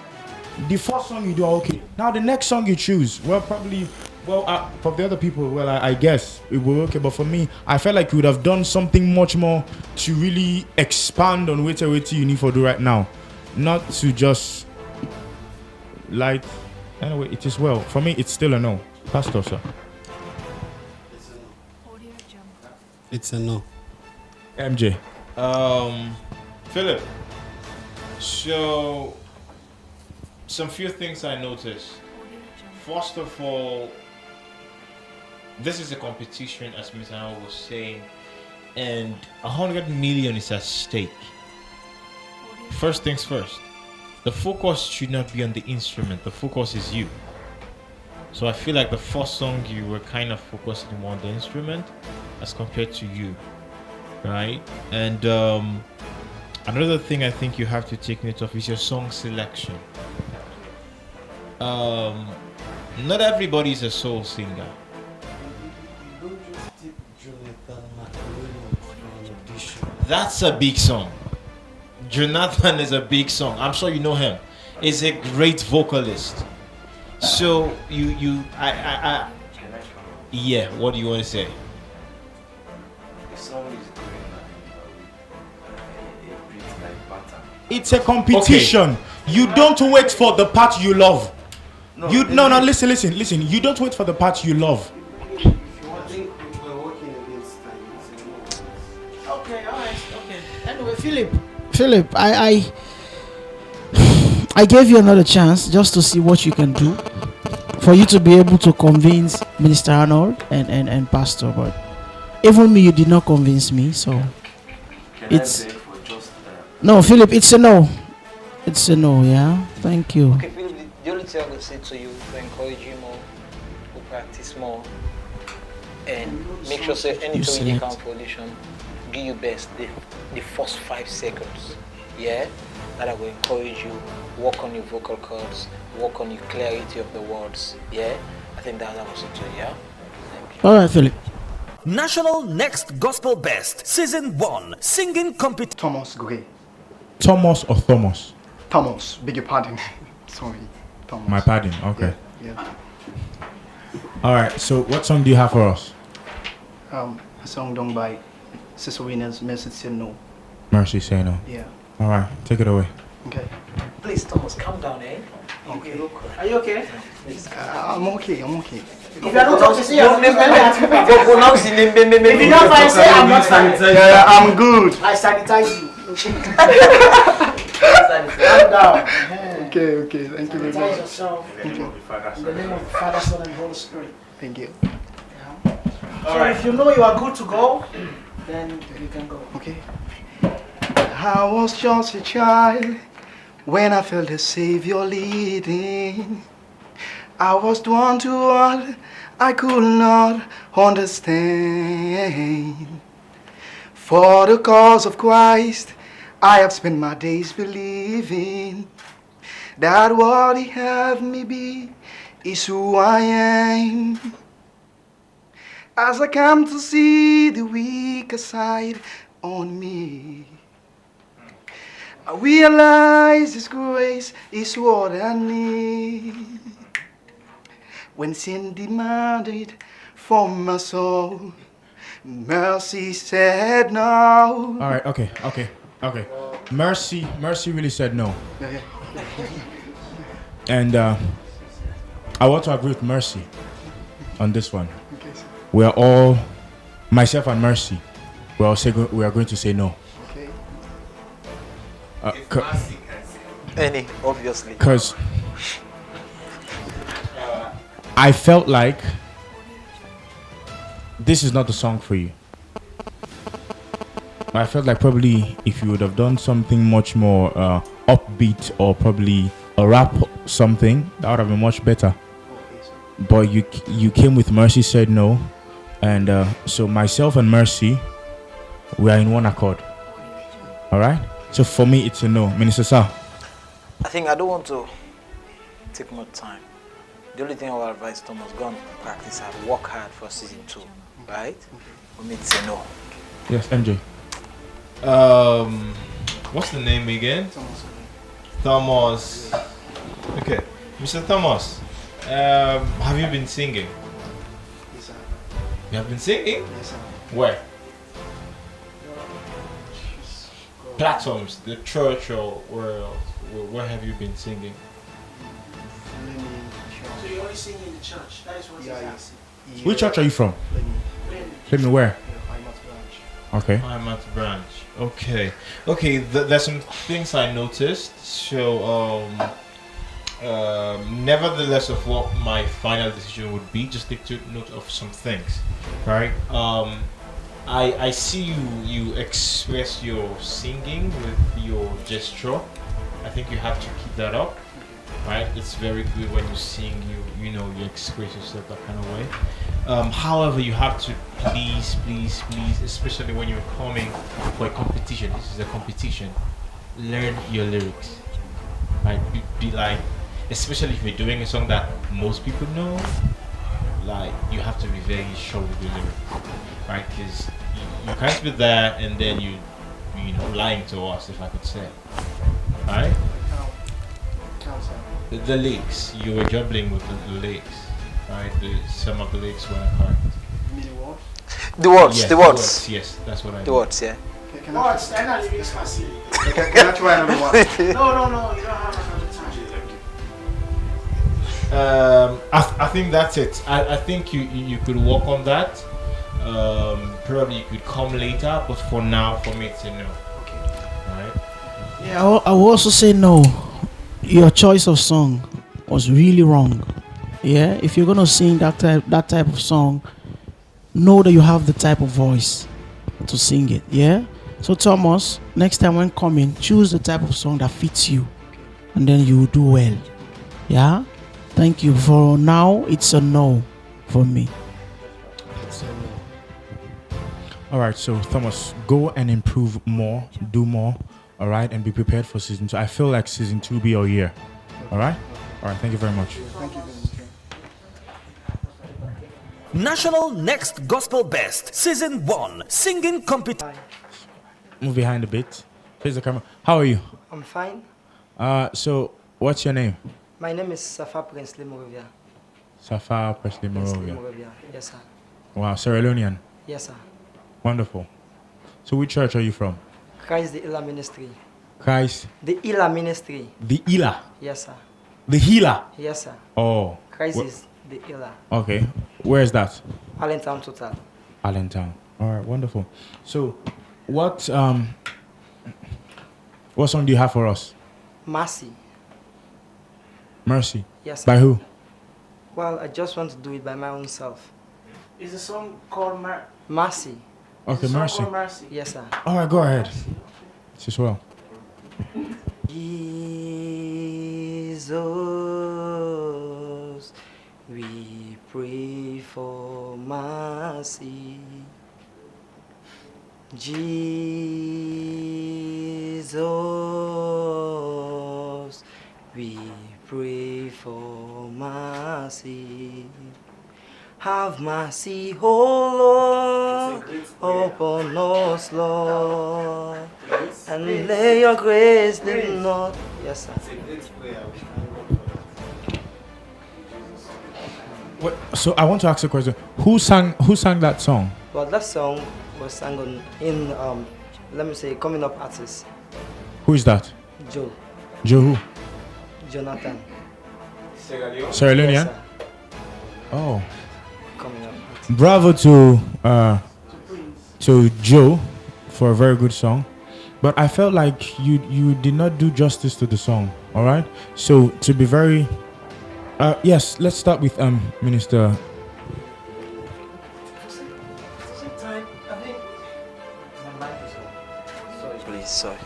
The first song you do, okay. Now the next song you choose, well, probably, for the other people, well, I guess it will okay. But for me, I felt like you would have done something much more to really expand on what you need to do right now, not to just like. Anyway, it is well. For me, it's still a no. Pastor, sir. It's a no. MJ. Philip. So, some few things I noticed. First of all, this is a competition, as Mr. Howard was saying, and 100 million is at stake. First things first. The focus should not be on the instrument. The focus is you. So I feel like the first song you were kind of focusing more on the instrument as compared to you, right? And another thing I think you have to take note of is your song selection. Not everybody is a soul singer. That's a big song. Jonathan is a big song. I'm sure you know him. He's a great vocalist. So I yeah, what do you want to say? The song is going like a beat like butter. It's a competition. Okay. You don't wait for the part you love. No, listen. You don't wait for the part you love. Okay, alright, okay. Anyway, Philip, I gave you another chance just to see what you can do for you to be able to convince Minister Arnold and Pastor, but even me, you did not convince me, so it's no, Philip, it's a no. It's a no, yeah. Thank you. Okay, Philip, the only thing I would say to you to encourage you more, to practice more, and make sure say anything you can for audition, give your best the first 5 seconds. Yeah? That I will encourage you, work on your vocal cords, work on your clarity of the words. Yeah? I think that's what I was saying, yeah? Alright, Philip. National Next Gospel Best Season 1 Singing Competition. Thomas Gray. Thomas or Thomas? Thomas, beg your pardon. Sorry, Thomas. My pardon, okay. Yeah. Alright, so what song do you have for us? A song done by Sister Winners, Mercy Say No. Mercy Say No. Yeah. Alright, take it away. Okay. Please, Thomas, calm down, eh? Okay. Are you okay? I'm okay. If you're not talking, say you're pronouncing name. If you don't find, say I'm not fine. Yeah, I'm good. I sanitize you. Calm down. Okay. Thank you very Sanitize much. yourself. Thank you. In the name of the Father, Son, and Holy Spirit. Thank you. So if you know you are good to go, then you can go. Okay. I was just a child when I felt the Savior leading. I was drawn to what I could not understand. For the cause of Christ, I have spent my days believing that what He have me be is who I am. As I come to see the weaker side on me, I realize His grace is what I need. When sin demanded from my soul, mercy said no. Alright, okay. Mercy really said no. Yeah. And I want to agree with Mercy on this one. Okay, sir. We are all, myself and Mercy, we are going to say no. Okay. Any, obviously. Because I felt like this is not the song for you. I felt like probably if you would have done something much more upbeat or probably a rap something, that would have been much better. But you came with Mercy Said No, and so myself and Mercy, we are in one accord. All right. So for me, it's a no, Minister Sir. I think I don't want to take much time. The only thing I will advise Thomas, go and practice hard, work hard for season 2, right? For me, it's a no. Yes, MJ. What's the name again? Thomas. Okay, Mr. Thomas. Have you been singing? Yes, sir. You have been singing? Yes, sir. Where? Platforms, the church, or where have you been singing? So you only sing in the church. That is what he's asking. Which church are you from? Let me where? Okay. I'm at branch. Okay. There's some things I noticed. So, nevertheless, of what my final decision would be, just take note of some things, right? I see you express your singing with your gesture. I think you have to keep that up, right? It's very good when you sing. You know you express yourself that kind of way. However, you have to please, especially when you're coming for a competition. This is a competition. Learn your lyrics, right? Be like, especially if you're doing a song that most people know, like you have to be very sure with your lyrics, right? Because you can't be there and then you lying to us, if I could say, right? The lyrics, you were juggling with the lyrics, right? Some of the lyrics weren't correct. The words, Yes, the words. Yes, that's what I mean. The words, yeah. Can I try another one? No, you don't have another time. I think that's it. I think you could work on that. Probably you could come later, but for now, for me, it's a no. Okay. Alright. Yeah, I will also say no. Your choice of song was really wrong. Yeah, if you're gonna sing that type of song, know that you have the type of voice to sing it. Yeah. So Thomas, next time when coming, choose the type of song that fits you, and then you will do well. Yeah. Thank you. For now, it's a no for me. All right, so Thomas, go and improve more, do more, all right, and be prepared for season 2. I feel like season 2 will be your year, all right? All right, thank you very much. Thank you. National Next Gospel Best Season 1 Singing Competition. Move behind a bit. Face the camera. How are you? I'm fine. So, what's your name? My name is Safa Presley Moravia. Safa Presley Moravia. Yes, sir. Wow, Sierra Leonean. Yes, sir. Wonderful. So, which church are you from? Christ the Ila Ministry. Christ. The Ila Ministry. The Ila. Yes, sir. The Healer. Yes, sir. Oh. Christ is the Ila. Okay. Where is that? Allentown Total. Allentown. All right, wonderful. So, what song do you have for us? Mercy. Mercy. Yes, sir. By who? Well, I just want to do it by my own self. Is the song called Mercy. Okay, Mercy. Yes, sir. All right, go ahead. As well. Jesus, we pray for mercy. Jesus, we pray for mercy. Have mercy, O Lord, upon us, Lord, and lay your grace did not. Yes, sir. What, so I want to ask a question. Who sang that song? Well, that song was sung in let me say, coming up artist. Who is that? Joe. Joe who? Jonathan. Sierra Leonean? Yes, sir. Oh. Coming up. Bravo to Joe for a very good song. But I felt like you did not do justice to the song. All right. So to be very, yes, let's start with Minister. Please, sorry.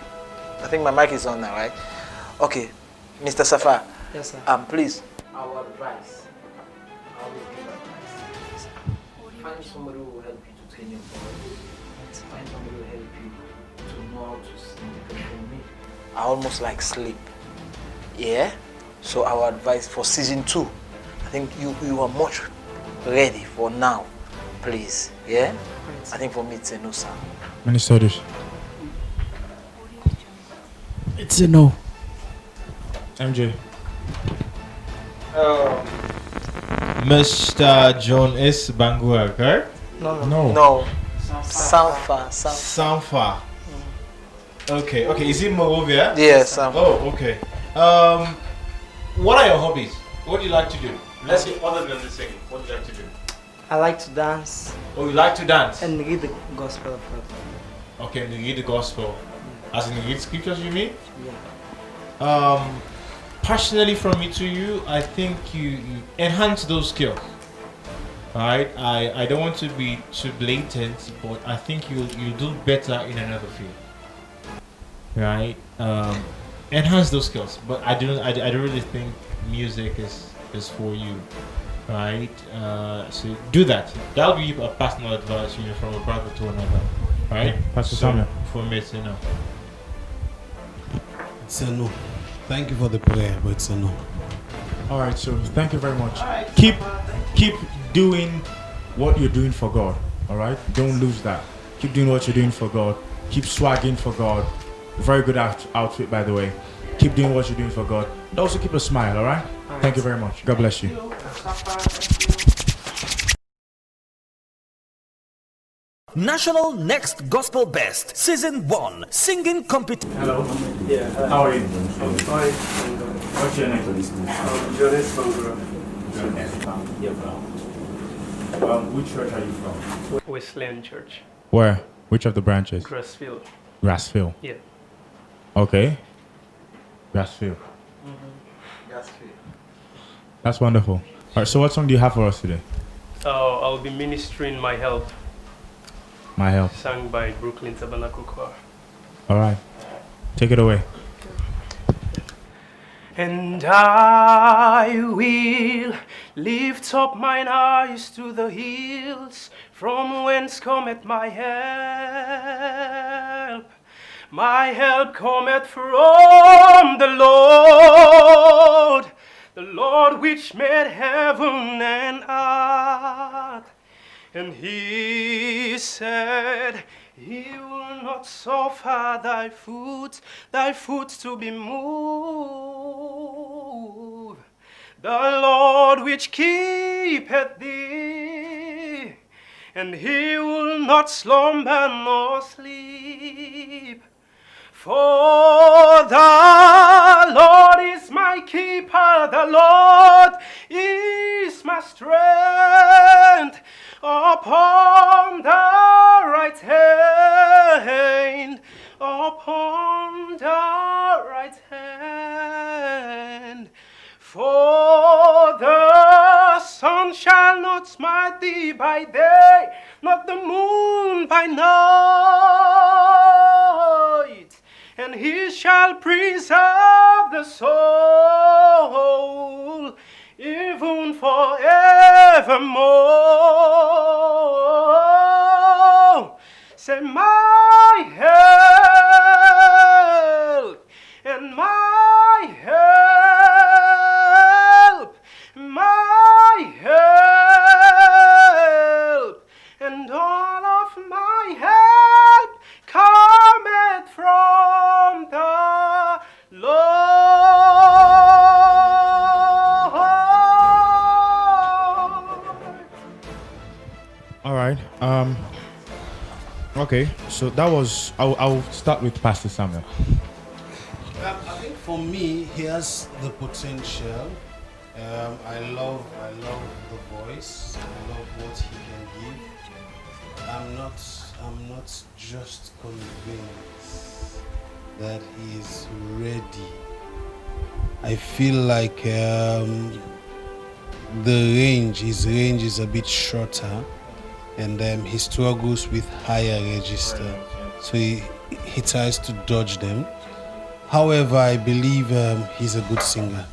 I think my mic is on now, right? Okay, Mr. Safa. Yes, sir. Please. Our advice. I will give advice. Find somebody who will help you to train your voice. Find somebody who will help you to know how to sing. Because for me, I almost like sleep. Yeah? So our advice for season 2, I think you are much ready for now. Please. Yeah? I think for me it's a no, sir. Minister Audition. It's a no. MJ. Mr. John S. Bangura, correct? No. Sanfa. Sanfa. Okay. Is it Morovia? Yes. Oh, okay. What are your hobbies? What do you like to do? Let's say other than the singing. What do you like to do? I like to dance. Oh, you like to dance? And read the gospel of God. Okay, and you read the gospel. As in read scriptures, you mean? Yeah. Personally, from me to you, I think you enhance those skills. Alright? I don't want to be too blatant, but I think you'll do better in another field. Right? Enhance those skills. But I don't really think music is for you. Right? So do that. That'll be a personal advice, from a brother to another. Right? Pastor Samuel. For me, it's enough. It's a no. Thank you for the prayer, but it's a no. All right, so thank you very much. Keep doing what you're doing for God. All right, don't lose that. Keep doing what you're doing for God. Keep swagging for God. Very good outfit, by the way. Keep doing what you're doing for God. And also keep a smile. All right. Thank you very much. God bless you. National Next Gospel Best Season 1 Singing Competition. Hello. Yeah. How are you? I'm fine. What's your name? Jonas Bangura. Which church are you from? Wesleyan Church. Where? Which of the branches? Grassfield. Grassfield. Yeah. Okay. Grassfield. Grassfield. That's wonderful. All right. So what song do you have for us today? I'll be ministering My Help. My Help. Sung by Brooklyn Tabernacle Choir. All right. Take it away. And I will lift up mine eyes to the hills, from whence cometh my help. My help cometh from the Lord which made heaven and earth. And he said, he will not suffer thy foot to be moved. The Lord which keepeth thee, and he will not slumber nor sleep. For the Lord is my keeper, the Lord is my strength. Upon the right hand, upon the right hand. For the sun shall not smite thee by day, not the moon by night. And he shall preserve the soul, even forevermore. Say, my help and my help, my help, and all of my help cometh from the Lord. All right. Okay. So that was. I'll start with Pastor Samuel. I think for me, he has the potential. I love the voice. I love what he can give. I'm not just convinced that he is ready. I feel like his range is a bit shorter, and he struggles with higher register, so he tries to dodge them. However, I believe he's a good singer,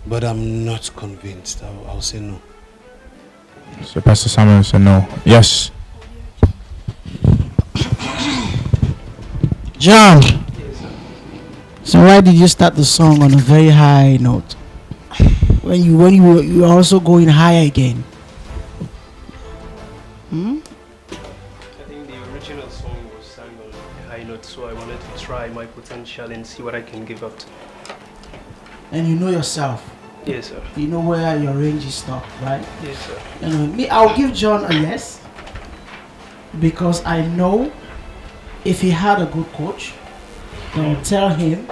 but I'm not convinced. I'll say no. So Pastor Samuel said no. Yes. John, so why did you start the song on a very high note when you were also going higher again? I think the original song was sung on a high note, so I wanted to try my potential and see what I can give out. And you know yourself. Yes, sir. You know where your range is stopped, right? Yes, sir. Me, I'll give John a yes, because I know if he had a good coach, they will tell him,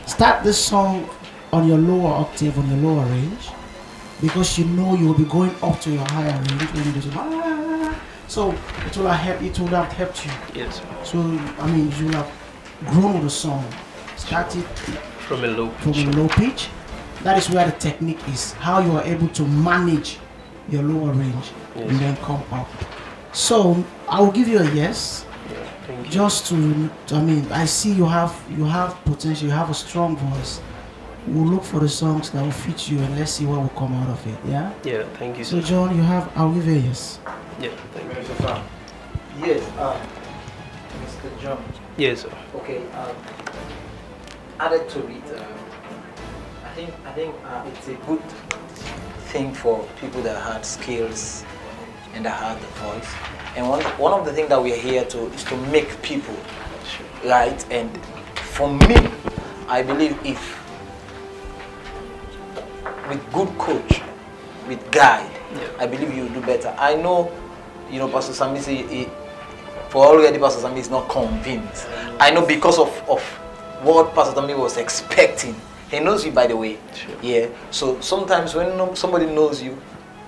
start this song on your lower octave, on your lower range, because you know you will be going up to your higher range when you do so it would have helped you. Yes. So I mean, you will have grown with the song. Started from a low pitch. That is where the technique is, how you are able to manage your lower range and then come up. So I will give you a yes. Just to, I mean, I see you have potential, you have a strong voice. We'll look for the songs that will fit you and let's see what will come out of it, yeah? Yeah, thank you, So sir. John, I'll give you a yes. Yeah, thank you. Yes, Mr. John. Yes, sir. Okay, added to it, I think it's a good thing for people that had skills and that had the voice. And one of the things that we are here to is to make people right. And for me, I believe if with good coach, with guide, I believe you will do better. I know, Pastor Sami say, for already Pastor Sami is not convinced. I know because of what Pastor Sami was expecting. He knows you, by the way. Sure. Yeah. So sometimes when somebody knows you,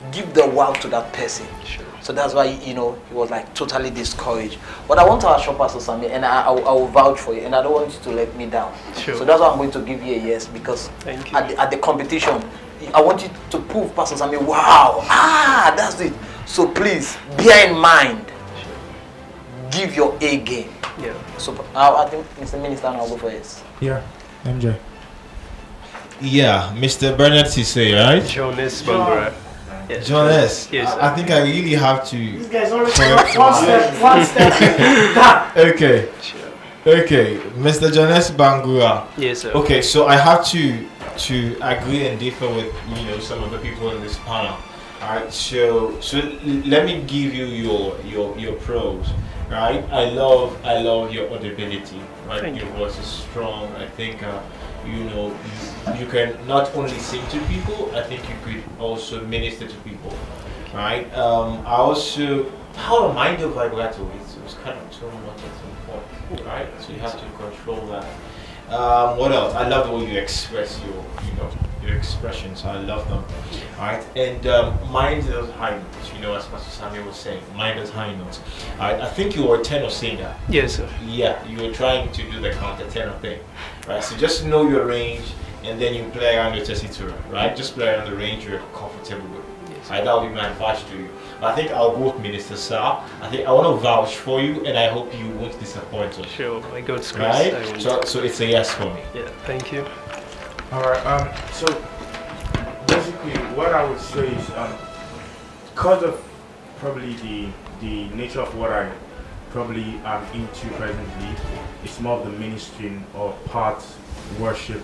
give the wow to that person. Sure. So that's why, he was like totally discouraged. But I want to assure Pastor Sami, and I will vouch for you, and I don't want you to let me down. Sure. So that's why I'm going to give you a yes, because at the competition, I want you to prove Pastor Sami, wow, that's it. So please, bear in mind, give your A game. Yeah. So I think Mr. Minister, I'll go for yes. Yeah, MJ. Yeah, Mr. Bernard Cisse, right? Jonas Bangura. Yes. Jonas. Yes, I think I really have to. These guys only one step. Okay. Sure. Okay, Mr. Jonas Bangura. Yes, sir. Okay, so I have to agree and differ with some of the people in this panel. Alright, so let me give you your pros. Right, I love your audibility. Right, your voice is strong. I think you can not only sing to people. I think you could also minister to people. Right. I also how the mind of vibrato is kind of too much at some point. Right, so you have to control that. What else? I love the way you express your expressions. I love them. Alright, and mine does high notes, as Pastor Samuel was saying. Mine does high notes. I think you were a tenor singer. Yes, sir. Yeah, you were trying to do the counter tenor thing. Right, so just know your range and then you play around your tessitura. Right, just play around the range you're comfortable with. Yes, that will be my advice to you. I think I'll go with Minister Sir. I think I want to vouch for you, and I hope you won't disappoint us. Sure, my God's grace. Right? So it's a yes for me. Yeah, thank you. All right. So basically, what I would say is, because of probably the nature of what I probably am into presently, it's more of the ministering or part worship.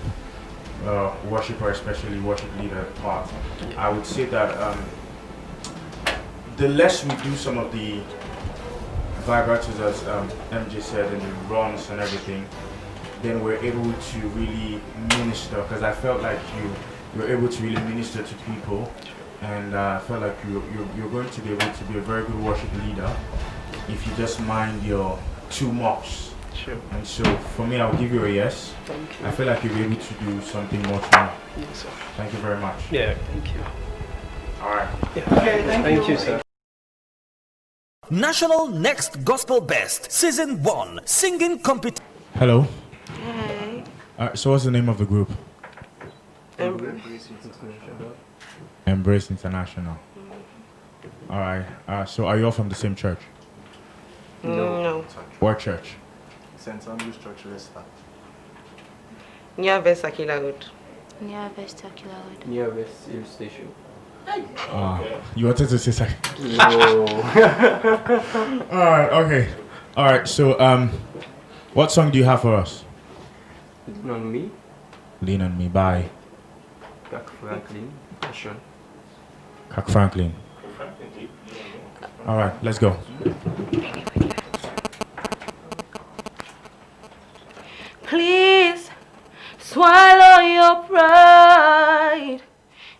Worshiper, especially worship leader part. I would say that the less we do some of the vibratos, as MJ said, and the runs and everything, then we're able to really minister. Because I felt like you were able to really minister to people, and I felt like you're going to be able to be a very good worship leader if you just mind your too much. Sure. And so for me, I'll give you a yes. Thank you. I feel like you'll be able to do something much more. Yes, sir. Thank you very much. Yeah, thank you. All right. Yeah. Okay, thank you, sir. National Next Gospel Best Season 1 Singing Competition. Hello. Hey. So what's the name of the group? Embrace. Embrace International. All right. So are you all from the same church? No. What church? St. Andrew's Church, Leicester. Near West Akila Road. Near West Akila Road. Near West Hill Station. You wanted to say something? No. Alright, okay. Alright, so what song do you have for us? Lean on Me. Lean on Me by Kirk Franklin. Audition. Kirk Franklin. Alright, let's go. Please swallow your pride.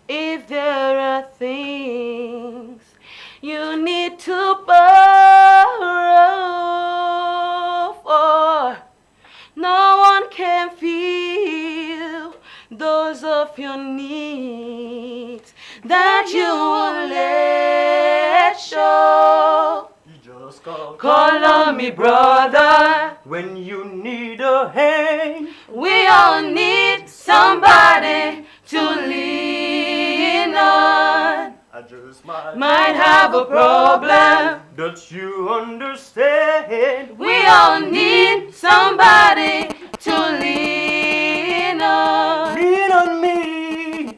If there are things you need to borrow for, no one can feel those of your needs that you will let show. Call on me, brother, when you need a hand. we all need somebody to lean on. I just Might have a problem. Don't you understand? We all need somebody to lean on. Lean on me.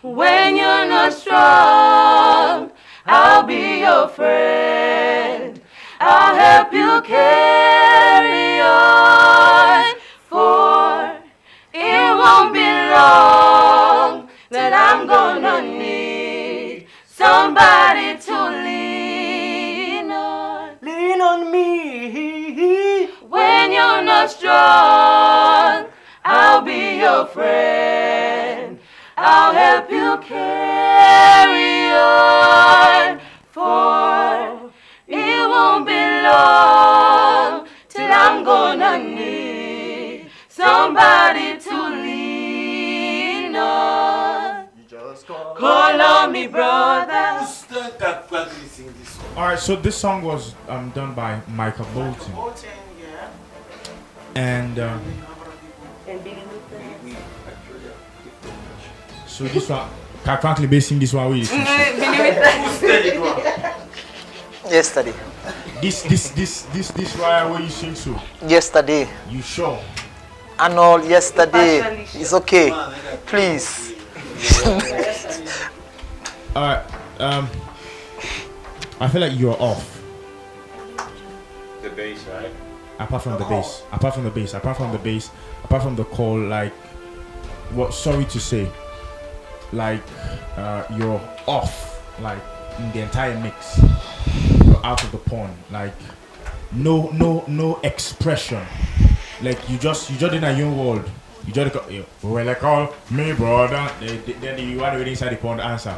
When you're not strong, I'll be your friend. I'll help you carry on, for it won't be long somebody to lean on. Lean on me. When you're not strong, I'll be your friend. I'll help you carry on. For it won't be long till I'm gonna need somebody to lean on. Call on me, brother. Alright, so this song was done by Michael Bolton. And so this one, frankly, basing this one with Yesterday. This why where you sing so? Yesterday. You sure? Arnold, yesterday. It's okay. Please. Alright, I feel like you're off. The bass, right? Apart from the bass, apart from the bass, apart from the call, like, what? Sorry to say, like, you're off, like, in the entire mix. You're out of the pond, like, no expression. Like you just in a young world. You just go, well, like, call me brother. Then you want to wait inside the pond answer.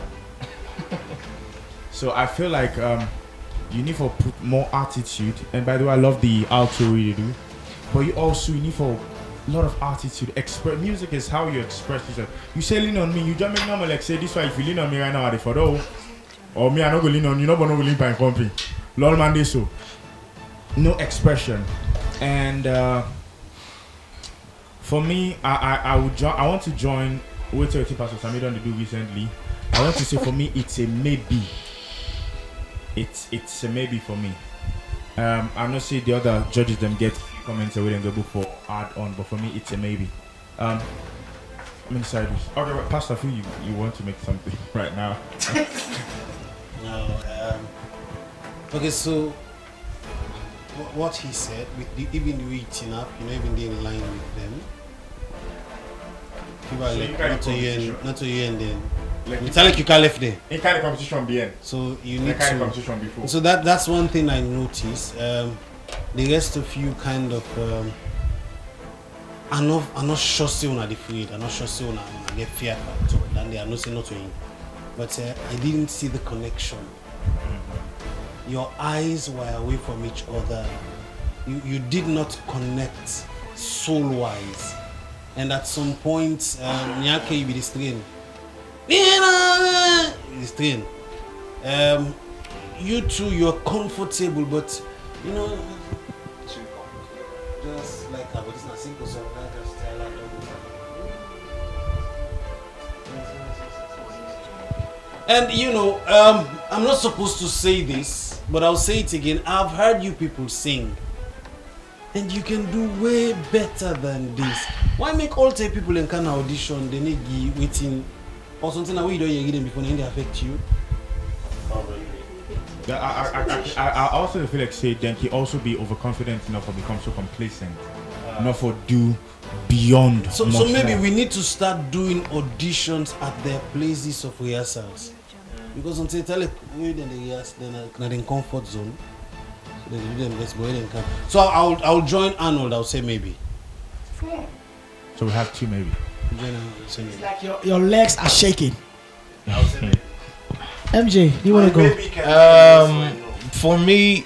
So I feel like you need to put more attitude. And by the way, I love the outro you do. But you need for a lot of attitude. Music is how you express yourself. You say lean on me, you just make normal like say this why if you lean on me right now, I for though. Or me, I not go lean on you, nobody will lean by company. Lol man this so. No expression. And for me, I want to join what Pastor Sami done to do recently. I want to say for me it's a maybe. It's a maybe for me. I'm not saying the other judges them get comments away and go for add on, but for me it's a maybe. I'm inside this. Okay, well, Pastor, I feel you want to make something right now. No. Okay, so what he said, with even the way it's up, even they in line with them. People are So like, you can't not to you and then. Like It's like you can't left there. In kind of competition being. So you need kind to. of competition before. So that's one thing I noticed. The rest of you kind of are not sure still on the afraid. I'm not sure still on get fear at all. Then they are not saying not to him. But I didn't see the connection. Your eyes were away from each other. You did not connect soul-wise. And at some point, Nyake, you be distrained. Distrained. You two, you're comfortable, but you know, just like about this, not simple song. Just tell her And you know, I'm not supposed to say this, but I'll say it again. I've heard you people sing, and you can do way better than this. Why make all the people in Kana audition? They need waiting or something that we don't hear them before they affect you. I also feel like say then he also be overconfident enough or become so complacent, not for do beyond. So maybe we need to start doing auditions at their places of rehearsals, because until tell it we then they rehearse then not in comfort zone, so they do them let's go ahead and come. So I'll join Arnold. I'll say maybe. So we have two maybe. It's like your legs are shaking. MJ, do you want to go? For me,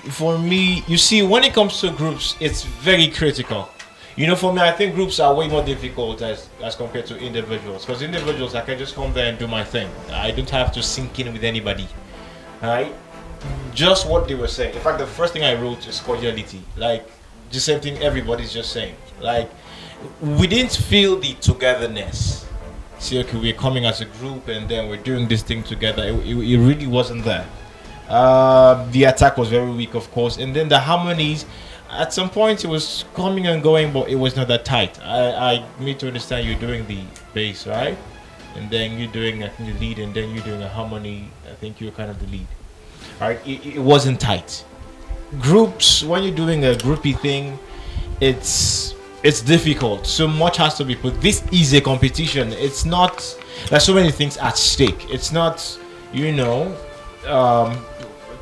you see, when it comes to groups, it's very critical. You know, for me, I think groups are way more difficult as compared to individuals. Because individuals, I can just come there and do my thing. I don't have to sink in with anybody. Right? Just what they were saying. In fact, the first thing I wrote is cordiality. Like, the same thing everybody's just saying. Like, we didn't feel the togetherness. See, okay, we're coming as a group and then we're doing this thing together. It really wasn't there. The attack was very weak, of course. And then the harmonies, at some point it was coming and going, but it was not that tight. I need to understand you're doing the bass, right? And then you're doing, I think, the lead, and then you're doing a harmony. I think you're kind of the lead. All right, it wasn't tight. Groups, when you're doing a groupie thing, it's difficult. So much has to be put. This is a competition. It's not, there's so many things at stake. It's not, you know,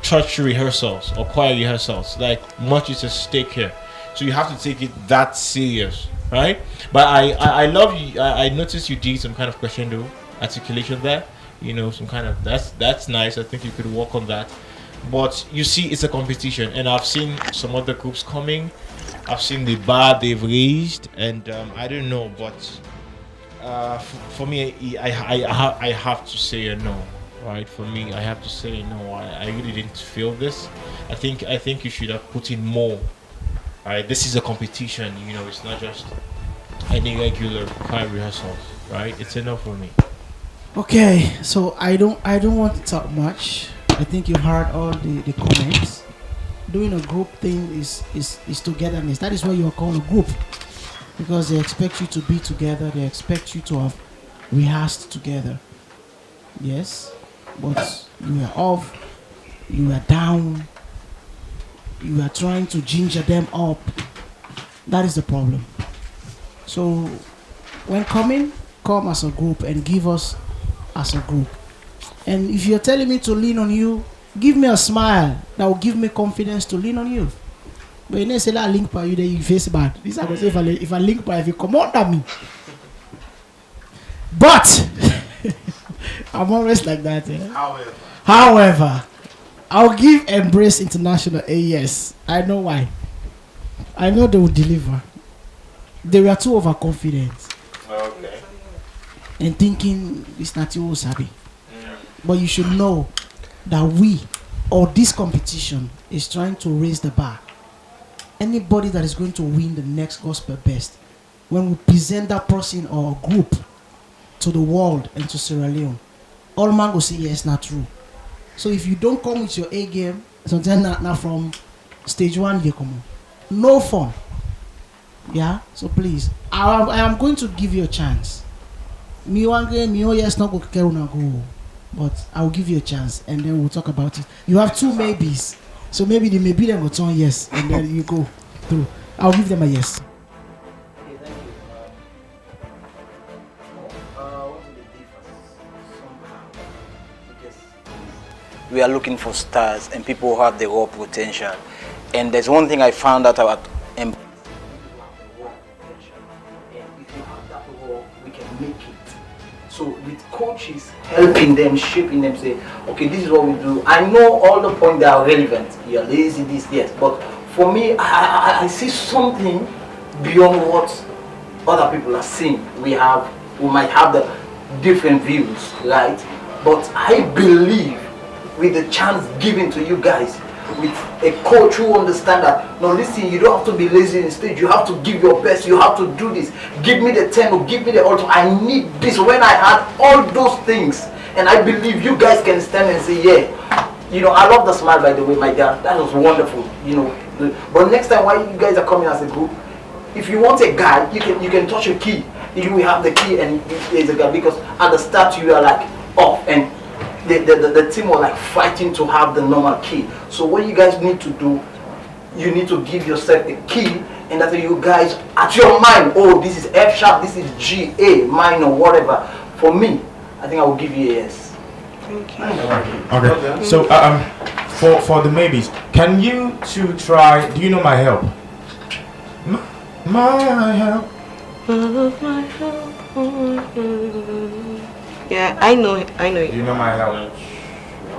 church rehearsals or choir rehearsals. Like much is at stake here, so you have to take it that serious, right? But I love you. I noticed you did some kind of crescendo articulation there. You know, some kind of that's nice. I think you could work on that. But you see, it's a competition, and I've seen some other groups coming. I've seen the bar they've raised, and I don't know, but for me, I have to say a no. Right, for me, I have to say no. I really didn't feel this. I think you should have put in more. Right, this is a competition. You know, it's not just any regular choir rehearsals. Right, it's enough for me. Okay, so I don't want to talk much. I think you heard all the comments. Doing a group thing is togetherness. That is why you are called a group, because they expect you to be together. They expect you to have rehearsed together. Yes, but you are off. You are down. You are trying to ginger them up. That is the problem. So when come as a group and give us as a group. And if you're telling me to lean on you, give me a smile that will give me confidence to lean on you. But you say I link by you, then you face bad. This I go say if I link by, if you come out at me. But I'm always like that. However, I'll give Embrace International a yes. I know why. I know they will deliver. They were too overconfident. Okay. And thinking it's not you sabi. But you should know that we or this competition is trying to raise the bar. Anybody that is going to win the next gospel best, when we present that person or group to the world and to Sierra Leone, all man will say yes, not true. So if you don't come with your A game, sometimes not from stage one you come on. No fun. Yeah, so please, I am going to give you a chance. Me one game, me yes not go. But I'll give you a chance and then we'll talk about it. You have two maybes. So maybe the maybe then will turn yes and then you go through. I'll give them a yes. Okay, thank you. What will the difference somehow? Because we are looking for stars and people who have the raw potential. And there's one thing I found out about people have the raw potential. And if you have that raw, we can make it. So with coaches helping them, shaping them, say, okay, this is what we do. I know all the points that are relevant. You're lazy, this, yes. But for me, I see something beyond what other people are seeing. We might have the different views, right? But I believe with the chance given to you guys, with a coach who understands that, no, listen, you don't have to be lazy in stage, you have to give your best, you have to do this, give me the 10 or give me the ultimate, I need this. When I had all those things, and I believe you guys can stand and say, yeah, you know, I love the smile, by the way, my dad, that was wonderful, you know. But next time while you guys are coming as a group, if you want a guy, you can touch a key, you will have the key and there's a guy, because at the start you are like off, and the team were like fighting to have the normal key. So what you guys need to do, you need to give yourself a key, and that you guys at your mind, oh, this is F sharp, this is G, A, minor, whatever. For me, I think I will give you a yes. Okay. So for the maybes, can you two try? Do you know my help? My help. My help. Yeah, I know it. You know my help.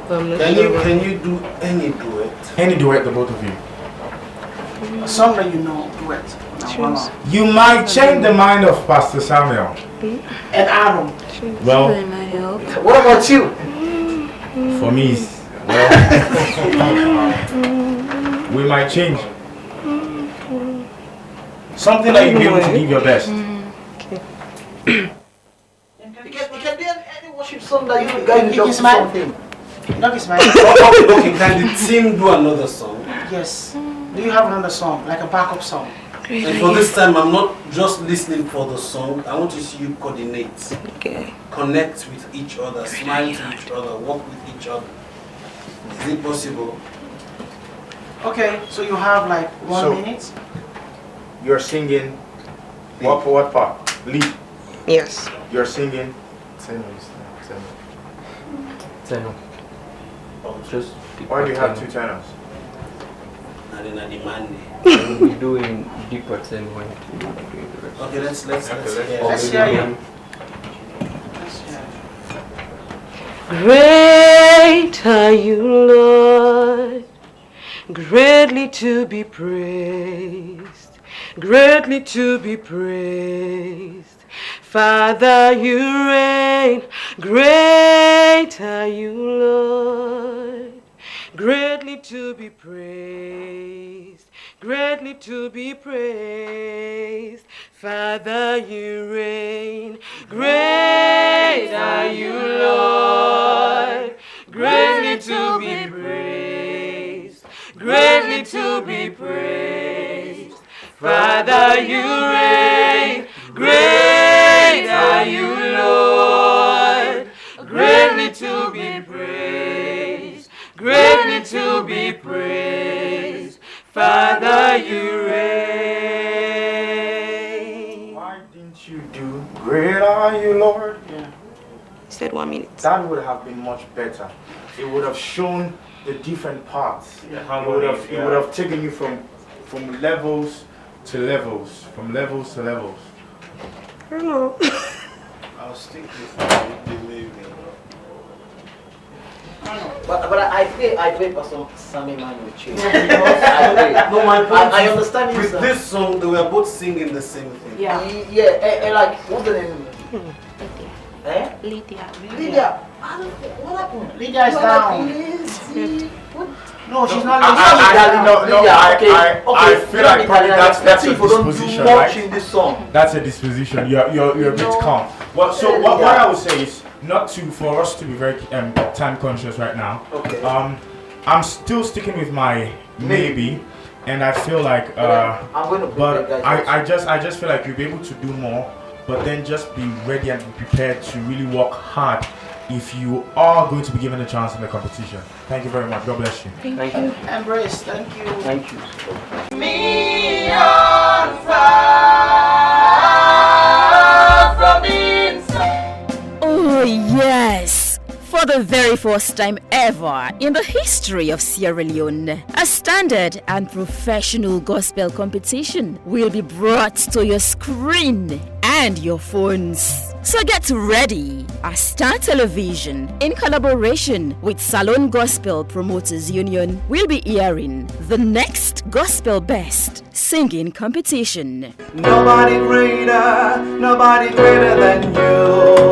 Can you do any duet? Any duet, the both of you. A song that you know, duet. You might change the mind of Pastor Samuel. And Aaron. Well, what about you? For me, well, we might change. Something that you be able to give your best. It can be any worship song that you guys do something. Not is mine. Okay, can the team do another song? Yes. Do you have another song, like a backup song? And for this time, I'm not just listening for the song. I want to see you coordinate. Okay. Connect with each other, smile to each other, work with each other. Is it possible? Okay, so you have like 1 minute. You're singing. What part? Lead. Yes. You're singing. Tenor. Just Why do you have two tenors? we'll be doing deeper ten when we do the rest. Okay, let's Let's hear maybe you. Great are you, Lord, greatly to be praised, greatly to be praised. Father, you reign, great are you, Lord, greatly to be praised, greatly to be praised. Father, you reign, great are you, Lord, greatly to be praised, greatly to be praised. Father, you reign, great are you, Lord, greatly to be praised, greatly to be praised. Father, you reign. Why didn't you do Great Are You, Lord? Said 1 minute. That would have been much better. It would have shown the different parts. It would have taken you from levels to levels, from levels to levels. I don't know. I'll stick with the maybe. But I play for some Sammy man with you. No, my point I understand you. With this song, they were both singing the same thing. Yeah. And like, what's the name? Eh? Lydia. Lydia. What happened? Lydia is down. No, she's not. I feel like probably that's a disposition, right? This song. That's a disposition. You're a bit calm. Well, so what I would say is for us to be very time conscious right now. Okay. I'm still sticking with my maybe, and I feel like I'm going to but I just feel like you'll be able to do more, but then just be ready and be prepared to really work hard if you are going to be given a chance in the competition. Thank you very much. God bless you. Thank you. Embrace. Thank you. Thank you. Me on fire from inside. Oh, yes. For the very first time ever in the history of Sierra Leone, a standard and professional gospel competition will be brought to your screen and your phones. So get ready as Star Television, in collaboration with Salon Gospel Promoters Union, will be airing the next Gospel Best Singing Competition. Nobody greater than you.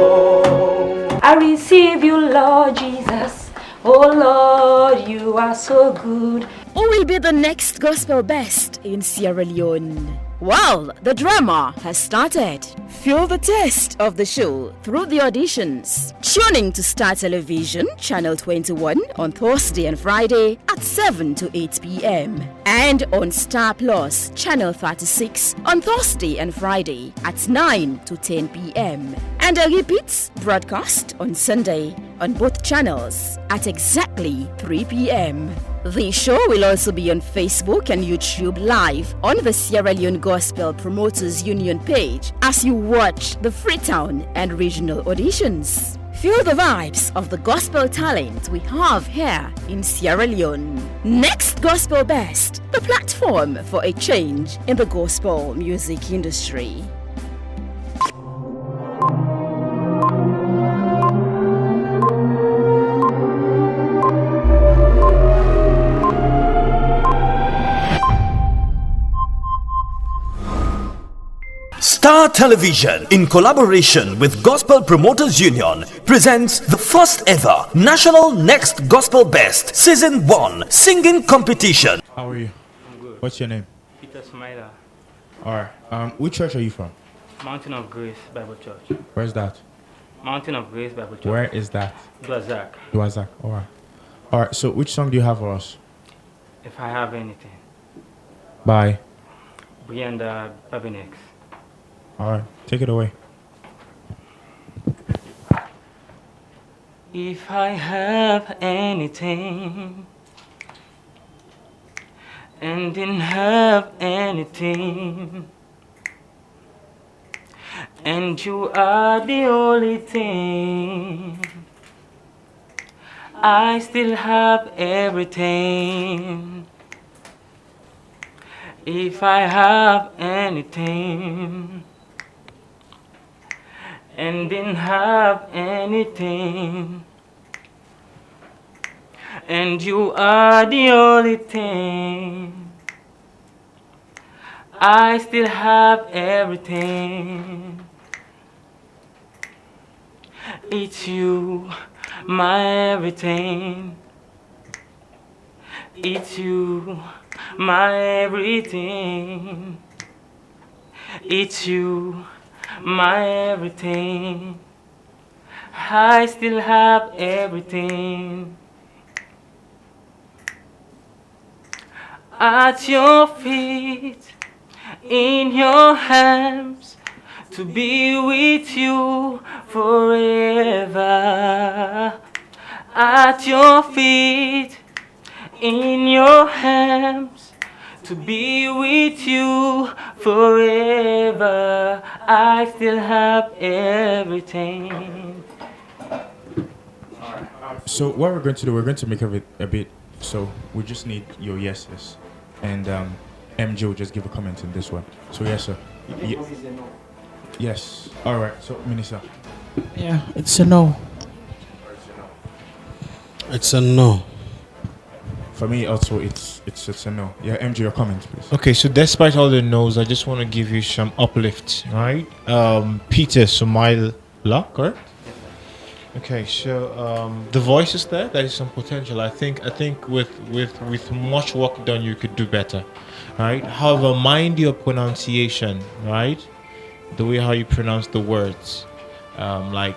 I receive you, Lord Jesus. Oh Lord, you are so good. Who will be the next Gospel Best in Sierra Leone? Well, the drama has started. Feel the taste of the show through the auditions. Tuning to Star Television, Channel 21 on Thursday and Friday at 7 to 8 p.m. And on Star Plus, Channel 36 on Thursday and Friday at 9 to 10 p.m. And a repeat broadcast on Sunday on both channels at exactly 3 p.m. The show will also be on Facebook and YouTube live on the Sierra Leone Gospel Promoters Union page as you watch the Freetown and regional auditions. Feel the vibes of the gospel talent we have here in Sierra Leone. Next Gospel Best, the platform for a change in the gospel music industry. Star Television, in collaboration with Gospel Promoters Union, presents the first ever National Next Gospel Best Season 1 Singing Competition. How are you? I'm good. What's your name? Peter Smiler, Alright. Which church are you from? Mountain of Grace Bible Church. Where's that? Mountain of Grace Bible Church. Where is that? Duazak. Duazak. Alright. Alright, so which song do you have for us? If I have anything. Bye. Brianda Babinex. Alright, take it away. If I have anything and didn't have anything, and you are the only thing, I still have everything. If I have anything and didn't have anything, and you are the only thing, I still have everything. It's you, my everything. It's you, my everything. It's you, my everything. I still have everything. At your feet, in your hands, to be with you forever. At your feet, in your hands, to be with you forever. I still have everything. So what we're going to do, we're going to make it a bit. So we just need your yeses, and MJ will just give a comment on this one. So yes, sir. Yes. All right. So Minister. Yeah, it's a no. It's a no. For me, also, it's a no. Yeah, MJ, your comment, please. Okay, so despite all the no's, I just want to give you some uplift, right? Peter Sumaila, correct? Okay, so the voice is there. There is some potential. I think with much work done, you could do better, right? However, mind your pronunciation, right? The way how you pronounce the words, like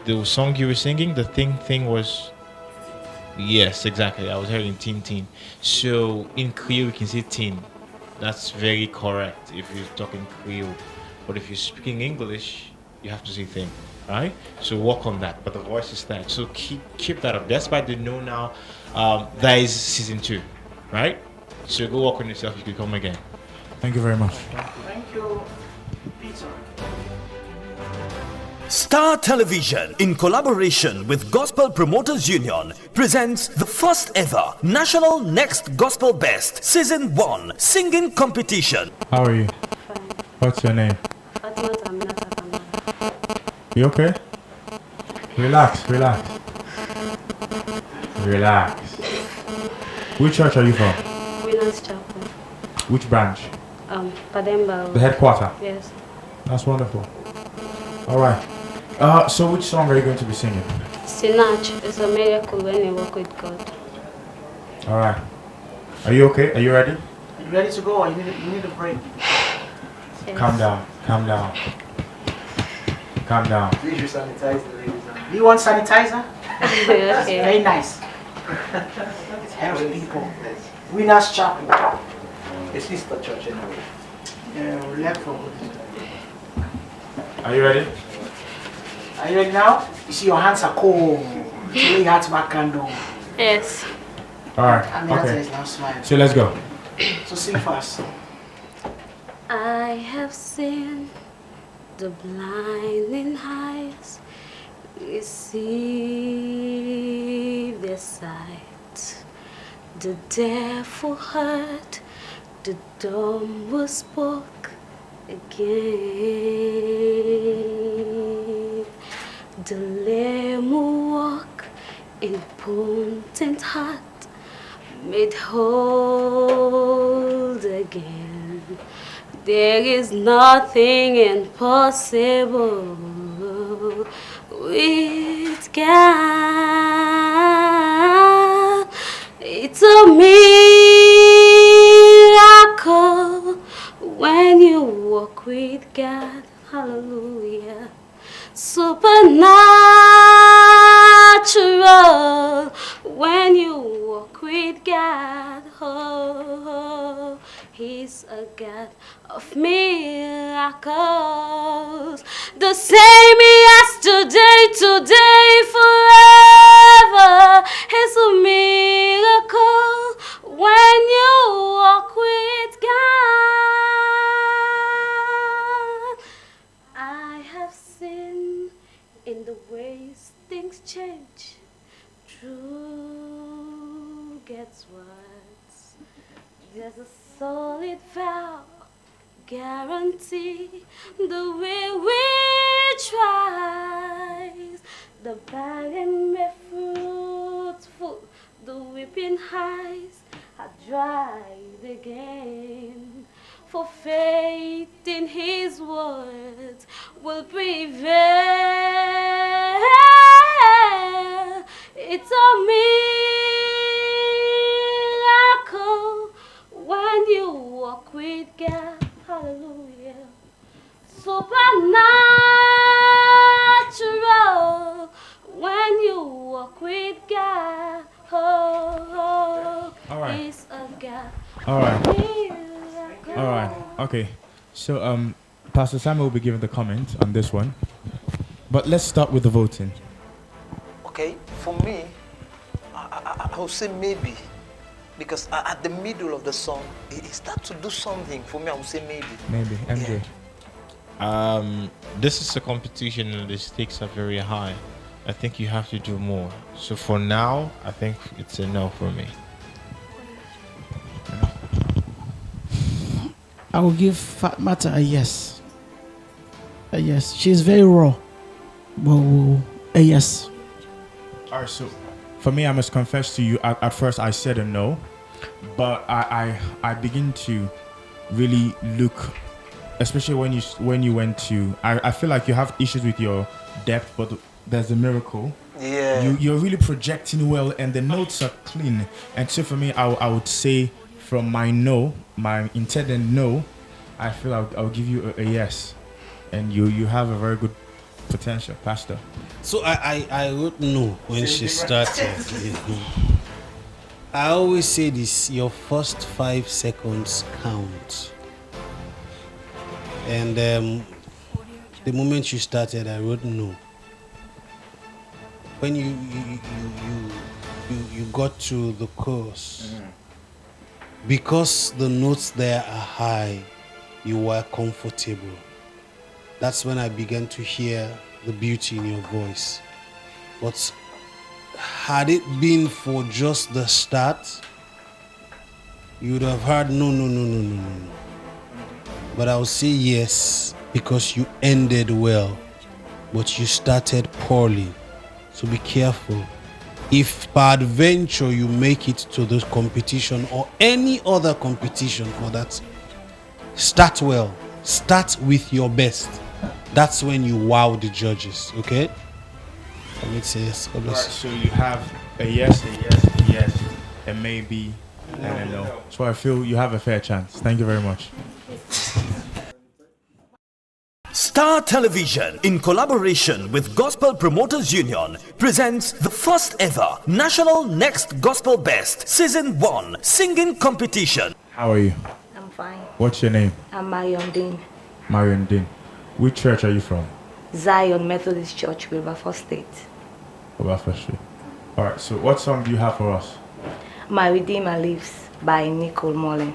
the song you were singing, the thing was. Yes, exactly. I was hearing teen. So in Creole, we can say teen. That's very correct if you're talking Creole. But if you're speaking English, you have to say thing, right? So work on that. But the voice is there. So keep that up. Despite the no now, that is season 2, right? So go work on yourself. You can come again. Thank you very much. Thank you, Peter. Star Television, in collaboration with Gospel Promoters Union, presents the first ever National Next Gospel Best Season 1 Singing Competition. How are you? What's your name? You okay? Relax. Which church are you from? Winners Chapel. Which branch? Pademba. The headquarter? Yes. That's wonderful. Alright. So which song are you going to be singing? Sinach is a miracle when you work with God. Alright. Are you okay? Are you ready? You ready to go or you need a break? Yes. Calm down. Please you sanitize the ladies. Do you want sanitizer? That's Okay. very nice. It's healthy people. Winners Chapel. It's sister church anyway. Yeah, we left for good. Are you ready? Are you ready now? You see your hands are cold. So you have to back and down. Yes. Alright. And the answer Okay. is now smile. So let's go. So sing fast. I have seen the blinding eyes receive their sight, the deaf were heard, the dumb were spoke again, the lame will walk in potent heart made whole again. There is nothing impossible with God. It's a miracle when you walk with God. Hallelujah. Supernatural when you walk with God. Oh, He's a God of miracles, the same yesterday, today, forever. He's a miracle when you walk with God. I have seen in the ways things change through gets words. There's a solid vow, guarantee the way we tries. The barren may fruitful, the weeping highs are dried again. For faith in his words will prevail. It's a miracle when you walk with God. Hallelujah. Supernatural when you walk with God. Oh, All right. it's a God. All right. Miracle. All right. Okay. So Pastor Samuel will be giving the comment on this one, but let's start with the voting. Okay, for me, I would say maybe. Because at the middle of the song, it starts to do something. For me, I would say maybe. Maybe MJ. This is a competition and the stakes are very high. I think you have to do more. So for now, I think it's a no for me. I will give Fatmata a yes. A yes. She's very raw. But a yes. Alright, so for me, I must confess to you, at first I said a no, but I begin to really look, especially when you went to, I feel like you have issues with your depth, but there's a miracle. Yeah. You're really projecting well, and the notes are clean. And so for me, I would say from my no, my intended no, I feel I'll give you a yes, and you have a very good potential, Pastor. So I wrote no when she started. I always say this: your first 5 seconds count. And the moment you started, I wrote no. When you got to the chorus, because the notes there are high, you were comfortable. That's when I began to hear the beauty in your voice. But had it been for just the start, you would have heard no. But I'll say yes because you ended well, but you started poorly. So be careful. If by adventure you make it to this competition or any other competition for that, start well. Start with your best. That's when you wow the judges, okay? That makes sense. God bless. Right, so you have a yes, a yes, a maybe, and a no. So I feel you have a fair chance. Thank you very much. Star Television, in collaboration with Gospel Promoters Union, presents the first ever National Next Gospel Best Season 1 Singing Competition. How are you? I'm fine. What's your name? I'm Marion Dean. Marion Dean. Which church are you from? Zion Methodist Church, Wilberforce State. Wilberforce Street. Alright, so what song do you have for us? My Redeemer Lives by Nicole Mullen.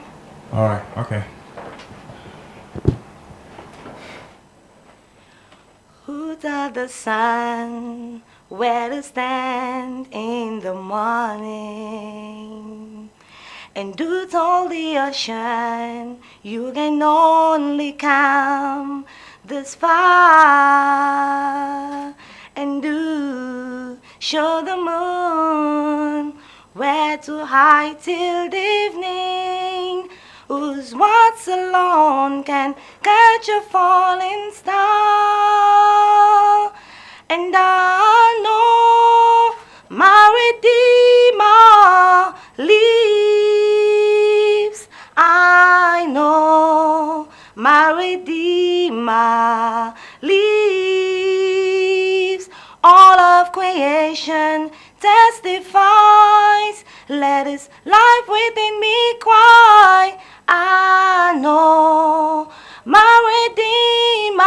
Alright, okay. Who taught the sun where to stand in the morning? And who told the ocean you can only come this far? And who show the moon where to hide till the evening? Whose words alone can catch a falling star? And I know my Redeemer lives. I know my Redeemer lives. All of creation testifies. Let his life within me cry. I know my Redeemer.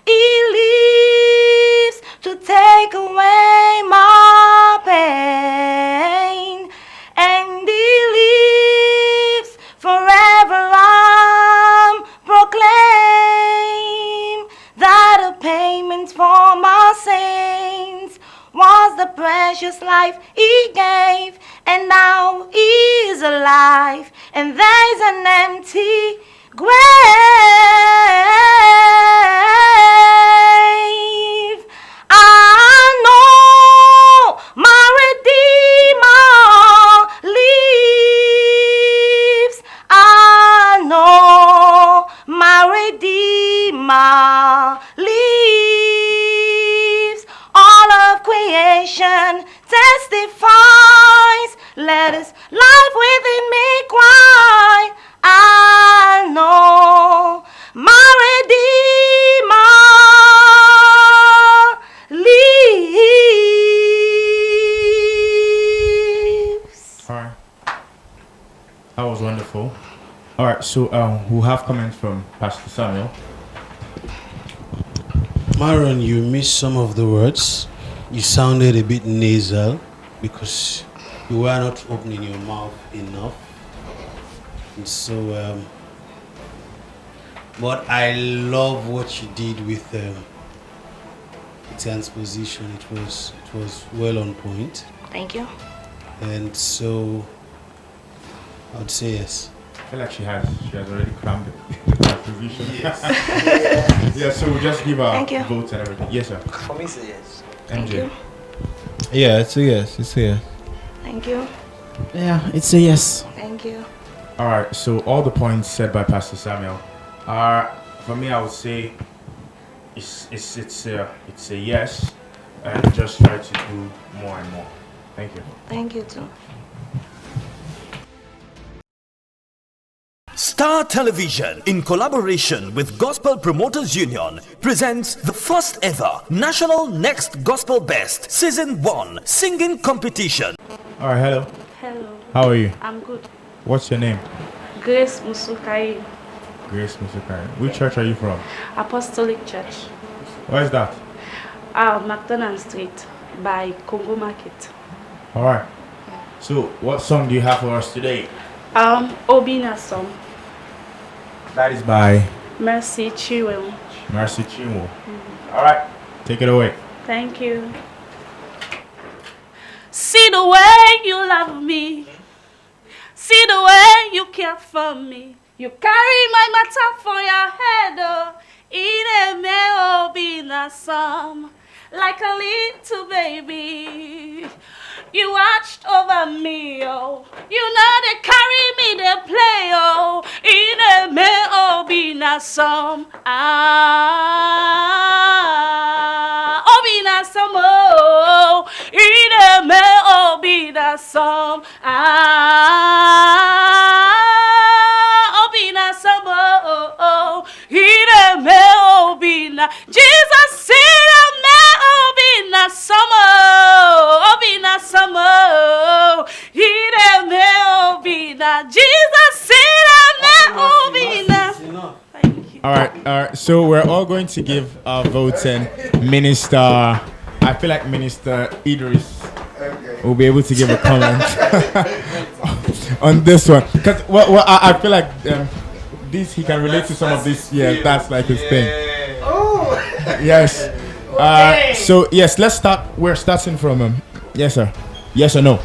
He lives to take away my pain. And he lives forever. I'm proclaim that the payment for my sins was the precious life he he gave, and now he's alive, and there's an empty grave. I know my Redeemer lives. I know my Redeemer lives. All of creation testifies. Let his life within me cry. I know my Redeemer lives. All right. That was wonderful. All right, so we'll have comments from Pastor Samuel. Maron, you missed some of the words. You sounded a bit nasal because you were not opening your mouth enough. And so, but I love what you did with transposition. It was well on point. Thank you. And so, I would say yes. I feel like she has already crammed the transposition. Yes. Yeah, so we'll just give our Thank you. votes and everything. Yes, sir. For me, it's a yes. Thank MJ. you. Yeah, it's a yes. It's a yes. Thank you. Yeah, it's a yes. Thank you. All right, so all the points said by Pastor Samuel are, for me, I would say it's a yes, and just try to do more and more. Thank you. Thank you too. Star Television, in collaboration with Gospel Promoters Union, presents the first ever National Next Gospel Best Season 1 Singing Competition. All right, hello. Hello. How are you? I'm good. What's your name? Grace Musukai, Grace Musukai. Which church are you from? Apostolic Church. Where is that? McDonald Street by Congo Market. All right. So, what song do you have for us today? Obina song. That is by Mercy Chiwell. Mercy Chinwo. All right, take it away. Thank you. See the way you love me. See the way you care for me. You carry my matter for your head, oh. In a male Obina song. Like a little baby. You watched over me, oh. You know they carry me, they play, oh. In a me obina some. Obina some, oh. In a me obina some. Obina some, oh. In a me obina. Jesus said a me obina some, oh. Obina some, oh. Ire me obina. Jesus said a me obina. All right. So we're all going to give our votes, and Minister, I feel like Minister Idris will be able to give a comment on this one, because I feel like this he can relate to some of this. Yeah, that's like his thing. Oh. Yes. So yes, let's start. We're starting from him. Yes, sir. Yes or no?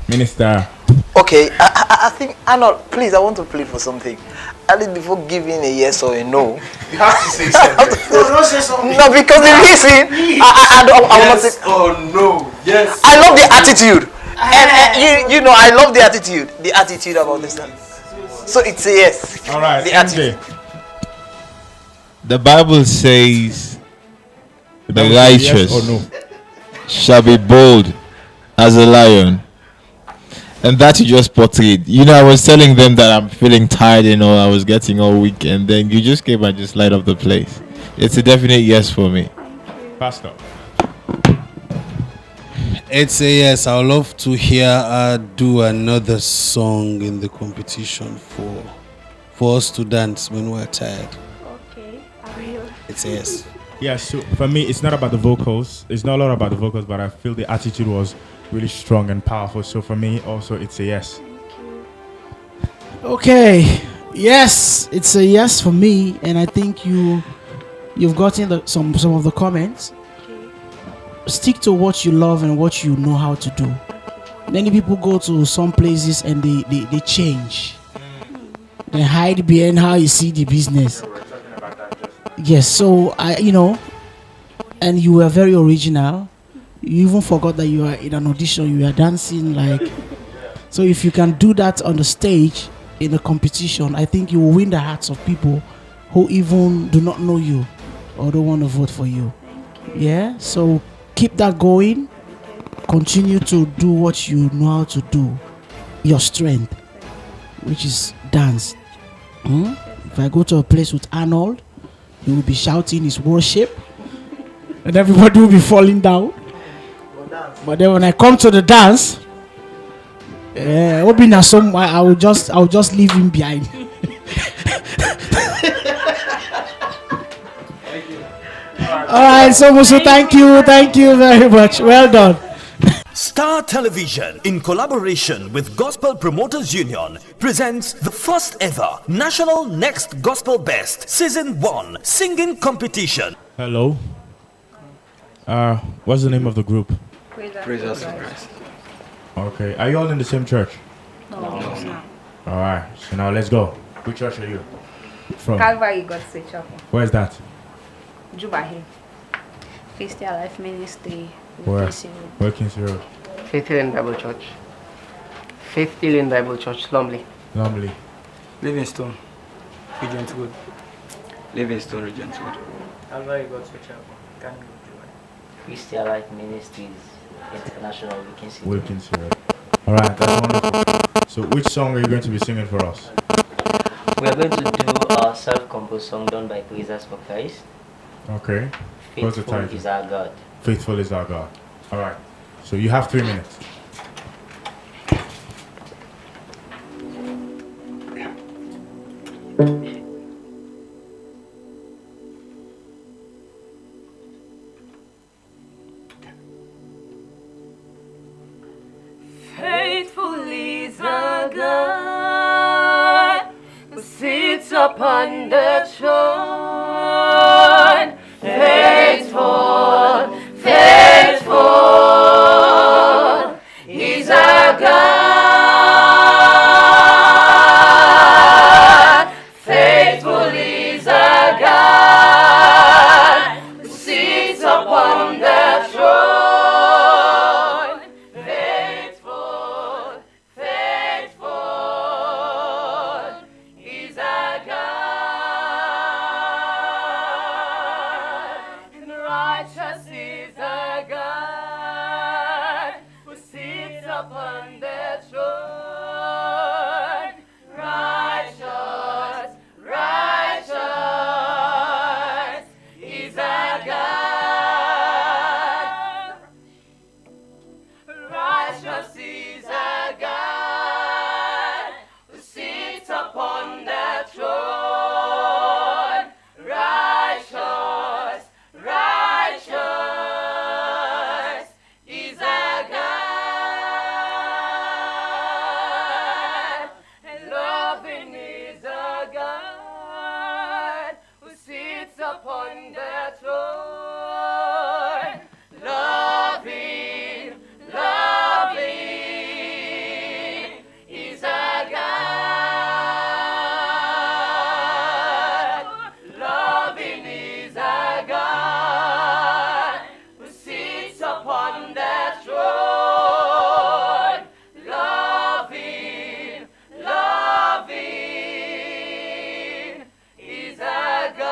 Minister. Okay, I think, Arnold, please, I want to plead for something. At least before giving a yes or a no, You have to say something. No, don't say something. no, because the reason I will not Yes say. or no? Yes. I love the attitude, and you know I love the attitude about this thing. So it's a yes. All right. The attitude. The Bible says the That was a righteous yes or no? shall be bold as a lion. And that you just portrayed. You know, I was telling them that I'm feeling tired, I was getting all weak, and then you just came and just light up the place. It's a definite yes for me. Pastor. It's a yes. I would love to hear her do another song in the competition for us to dance when we're tired. Okay, I will. It's a yes. Yeah, so for me, it's not about the vocals. It's not a lot about the vocals, but I feel the attitude was really strong and powerful. So for me, also, it's a yes. Okay, yes, it's a yes for me, and I think you've gotten some of the comments. stick to what you love and what you know how to do. Many people go to some places and they change. They hide behind how you see the business. Yes, so and you were very original. You even forgot that you are in an audition. You are dancing like. So if you can do that on the stage in a competition, I think you will win the hearts of people who even do not know you or don't want to vote for you. Yeah, so keep that going. Continue to do what you know how to do. Your strength, which is dance. If I go to a place with Arnold, he will be shouting his worship, and everybody will be falling down. But then when I come to the dance, I will just leave him behind. All right, so Musu, thank you very much. Well done. Star Television, in collaboration with Gospel Promoters Union, presents the first ever National Next Gospel Best Season 1 Singing Competition. Hello. What's the name of the group? Praisers of Christ. Okay. Are you all in the same church? No. All right. So now let's go. Which church are you from? Calvary God's Chapel. Where's that? Juba Hill. Christian Life Ministry. Where? Wilkinson Road. Faith Healing Bible Church. Faith Healing Bible Church, Lumley. Lumley. Livingstone, Regent Wood. Livingstone, Regent Wood. Calvary God's Chapel. Christian Life Ministries International, Wilkinson Road. All right, that's wonderful. So, which song are you going to be singing for us? We are going to do our self-composed song done by Praisers for Christ. Okay. What's the title? Faithful is our God. Faithful is our God. All right. So you have 3 minutes. Faithful is our God who sits upon the throne. Faithful, faithful is our God. Faithful is our God who sits upon the throne. Faithful, faithful is our God. And righteous is our God who sits upon the throne. Righteous, righteous is our God. Righteous is our God who sits upon the throne. Righteous, righteous is our God. And loving is our God who sits upon the throne. Loving, loving is our God. Loving is our God who sits upon the throne. Loving, loving is our God.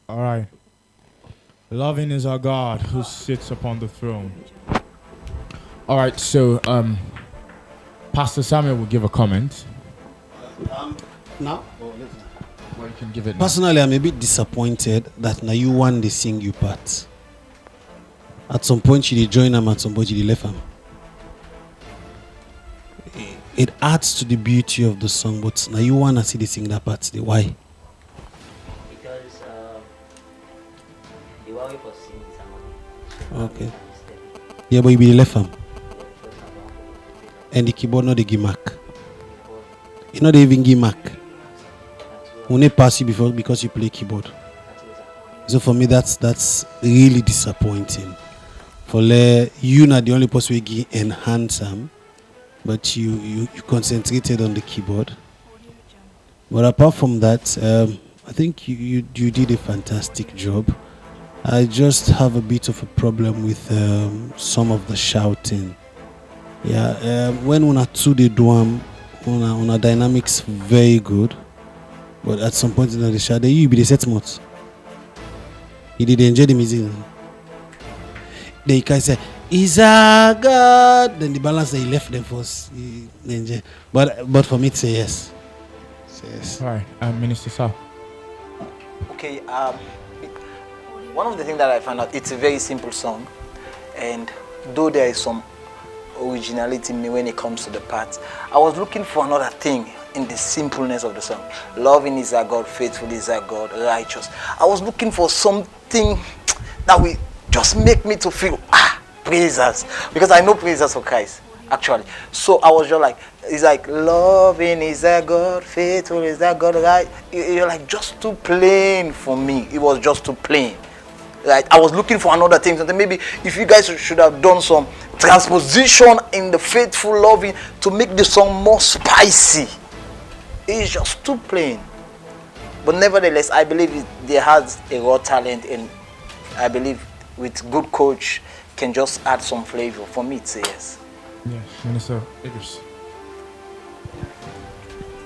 All right. Loving is our God who sits upon the throne. All right. So, Pastor Samuel will give a comment. Now, well, you can give it. Now. Personally, I'm a bit disappointed that now you want the sing you part. At some point, you join them, at some point, you left them. It adds to the beauty of the song, but now you want to see the sing that part. Why? Because the way for singing is harmony. Okay. Yeah, but you be the left arm. And the keyboard not the give mark. You know they even give mark. When they pass you before because you play keyboard. So for me, that's really disappointing. For you not the only person who enhance them, but you concentrated on the keyboard. But apart from that, I think you did a fantastic job. I just have a bit of a problem with some of the shouting. Yeah, when una two they do una dynamics very good, but at some point in the shout, you be the set much. You did enjoy the music. Then you can say, "Is a God." Then the balance that he left them first. Enjoy. But for me, it's a yes. Yes. All right, Minister Sal. Okay, one of the things that I found out, it's a very simple song, and though there is some originality in me when it comes to the parts, I was looking for another thing in the simpleness of the song. Loving is our God, faithful is our God, righteous. I was looking for something that will just make me to feel, praisers, because I know praisers for Christ, actually. So I was just like, it's like, loving is our God, faithful is our God, right? You're like, just too plain for me. It was just too plain. Right? I was looking for another thing. So maybe if you guys should have done some transposition in the faithful loving to make the song more spicy. It's just too plain. But nevertheless, I believe there has a raw talent, and I believe with good coach can just add some flavor. For me, it's a yes. Yes, Minister Idris.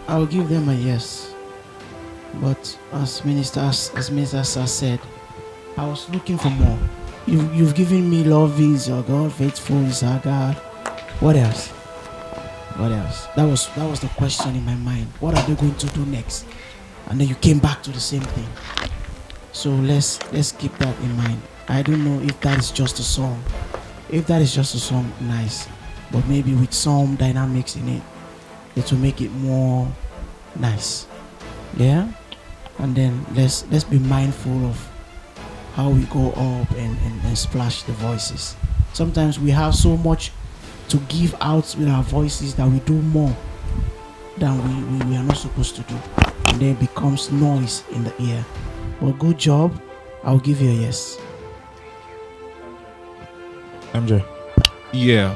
I'll give them a yes. But as Minister Sir said, I was looking for more. You've given me love is your God, faithful is our God. What else? What else? That was the question in my mind. What are they going to do next? And then you came back to the same thing. So let's keep that in mind. I don't know if that is just a song. If that is just a song, nice. But maybe with some dynamics in it, it will make it more nice. Yeah? And then let's be mindful of how we go up and splash the voices. Sometimes we have so much to give out with our voices that we do more than we are not supposed to do, and then it becomes noise in the ear. But good job. I'll give you a yes. MJ. Yeah,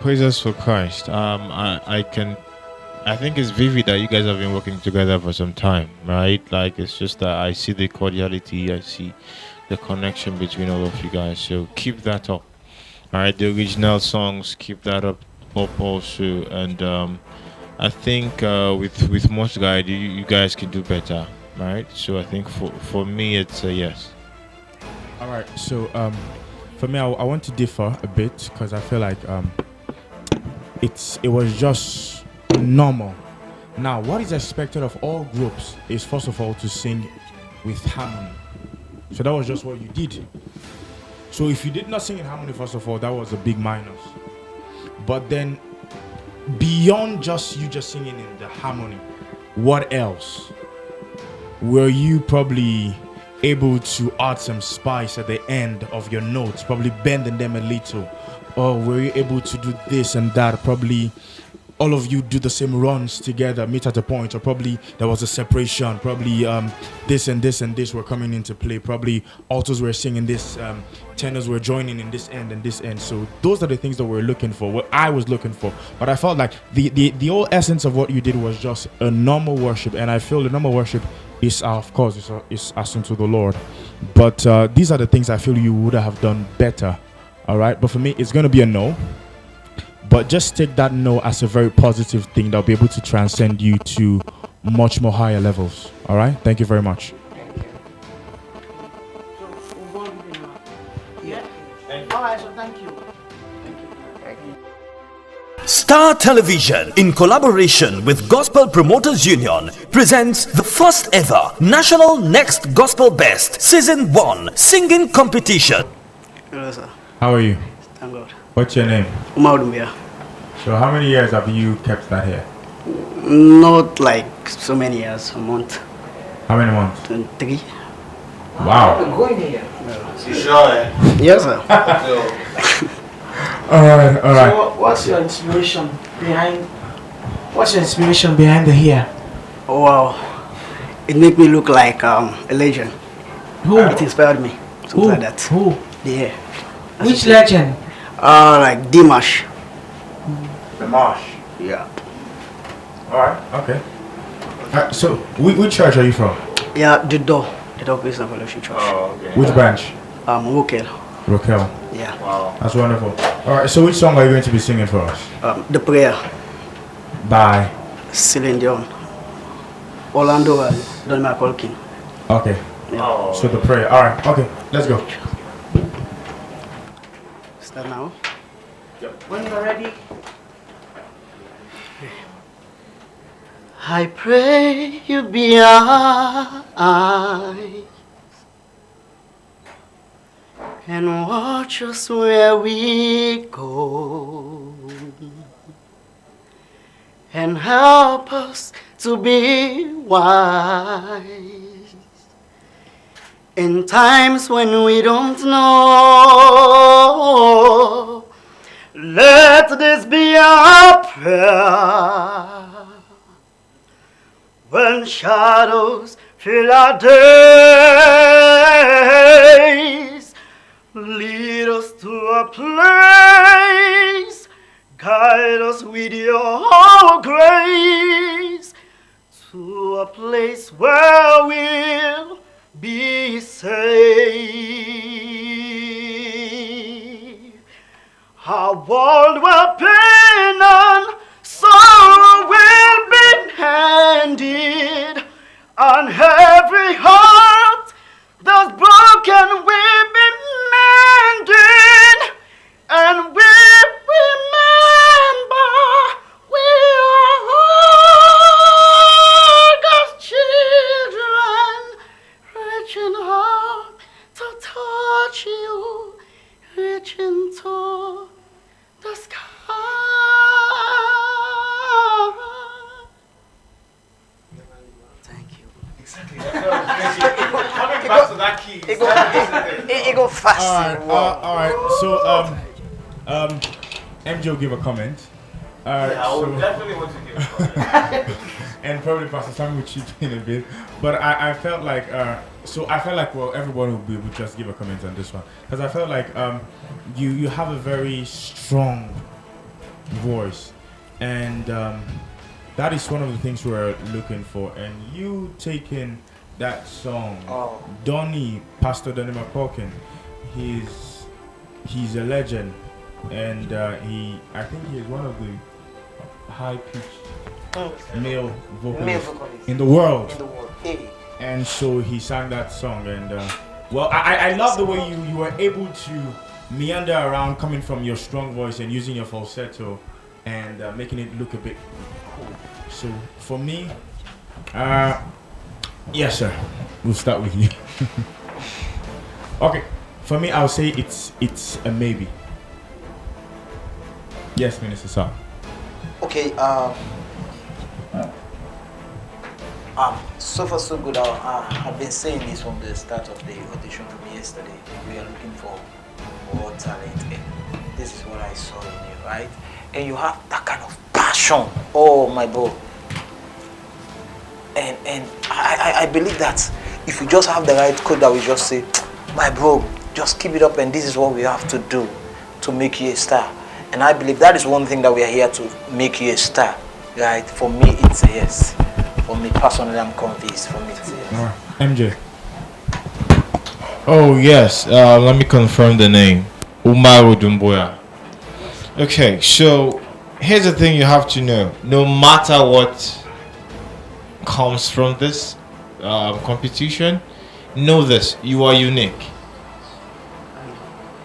praises for Christ. I think it's vivid that you guys have been working together for some time, right? Like, it's just that I see the cordiality, I see the connection between all of you guys. So keep that up. All right, the original songs, keep that up also. And I think with Most Guide, you guys can do better, right? So I think for me, it's a yes. All right, so for me, I want to differ a bit because I feel like it was just normal. Now, what is expected of all groups is first of all to sing with harmony. So that was just what you did. So if you did not sing in harmony, first of all, that was a big minus. But then, beyond just you just singing in the harmony, what else? Were you probably able to add some spice at the end of your notes, probably bending them a little? Or were you able to do this and that, probably all of you do the same runs together, meet at a point, or probably there was a separation, probably this and this and this were coming into play, probably altos were singing this, tenors were joining in this end and this end. So those are the things that we're looking for, what I was looking for. But I felt like the whole essence of what you did was just a normal worship, and I feel the normal worship is of course is as unto the Lord. But these are the things I feel you would have done better. All right, but for me it's going to be a no. But just take that no as a very positive thing that will be able to transcend you to much more higher levels. All right? Thank you very much. Alright, so thank you. Star Television, in collaboration with Gospel Promoters Union, presents the first ever National Next Gospel Best Season 1 Singing Competition. Hello, sir. How are you? Thank God. What's your name? Umar Dumbia. So how many years have you kept that hair? Not like so many years, a month. How many months? 3. Wow. Going here. You sure, eh? Yes, sir. All right. So what's your inspiration behind the hair? Oh, wow. it made me look like a legend. Who? It inspired me. Something Who? like that. Who? Yeah. Which legend? Like Dimash. The marsh. Yeah. Alright, okay. So, which church are you from? Yeah, the door Christian Fellowship Church. Oh, okay. Which branch? Wokel. Rokel. Yeah. Wow. That's wonderful. Alright, so which song are you going to be singing for us? The prayer. By? Celine Dion. Orlando and Don Michael King. Okay. Yeah. So the prayer. Alright, okay, let's go. Start now. When you're ready. I pray you be eyes and watch us where we go and help us to be wise in times when we don't know. Let this be our prayer. When shadows fill our days, lead us to a place, guide us with your grace, to a place where we'll be safe. Our world will pain and sorrow will be ended, on every heart that's broken will be mended, and we remember we are all God's children, reaching out to touch you, reaching to the sky. Exactly. Coming back to that key. It go fast. Alright. So MJ will give a comment. Yeah, I would definitely want to give a comment. And probably Pastor Sam will chip in a bit. But I felt like well, everyone will just give a comment on this one, because I felt like you have a very strong voice, and that is one of the things we're looking for. And you taking that song, Donny, Pastor Donny McPorkin, he's a legend, and I think he is one of the high-pitched male vocalists in the world. Hey. And so he sang that song, and well, I love the way you were able to meander around, coming from your strong voice and using your falsetto and making it look a bit cool. So for me, yes sir, we'll start with you. Okay, for me I'll say it's a maybe. Yes, Minister Sam. Okay, so far so good. I've been saying this from the start of the audition from yesterday. We are looking for more talent, and this is what I saw in you, right? And you have that kind of passion. Oh my bro. And I believe that if you just have the right code that we just say, my bro, just keep it up, and this is what we have to do to make you a star. And I believe that is one thing that we are here to make you a star, right? For me, it's a yes. For me personally, I'm convinced. For me, it's a yes. All right. MJ. Oh yes, let me confirm the name. Umaru Dumboya. Okay, so here's the thing you have to know. No matter what comes from this competition, know this: you are unique.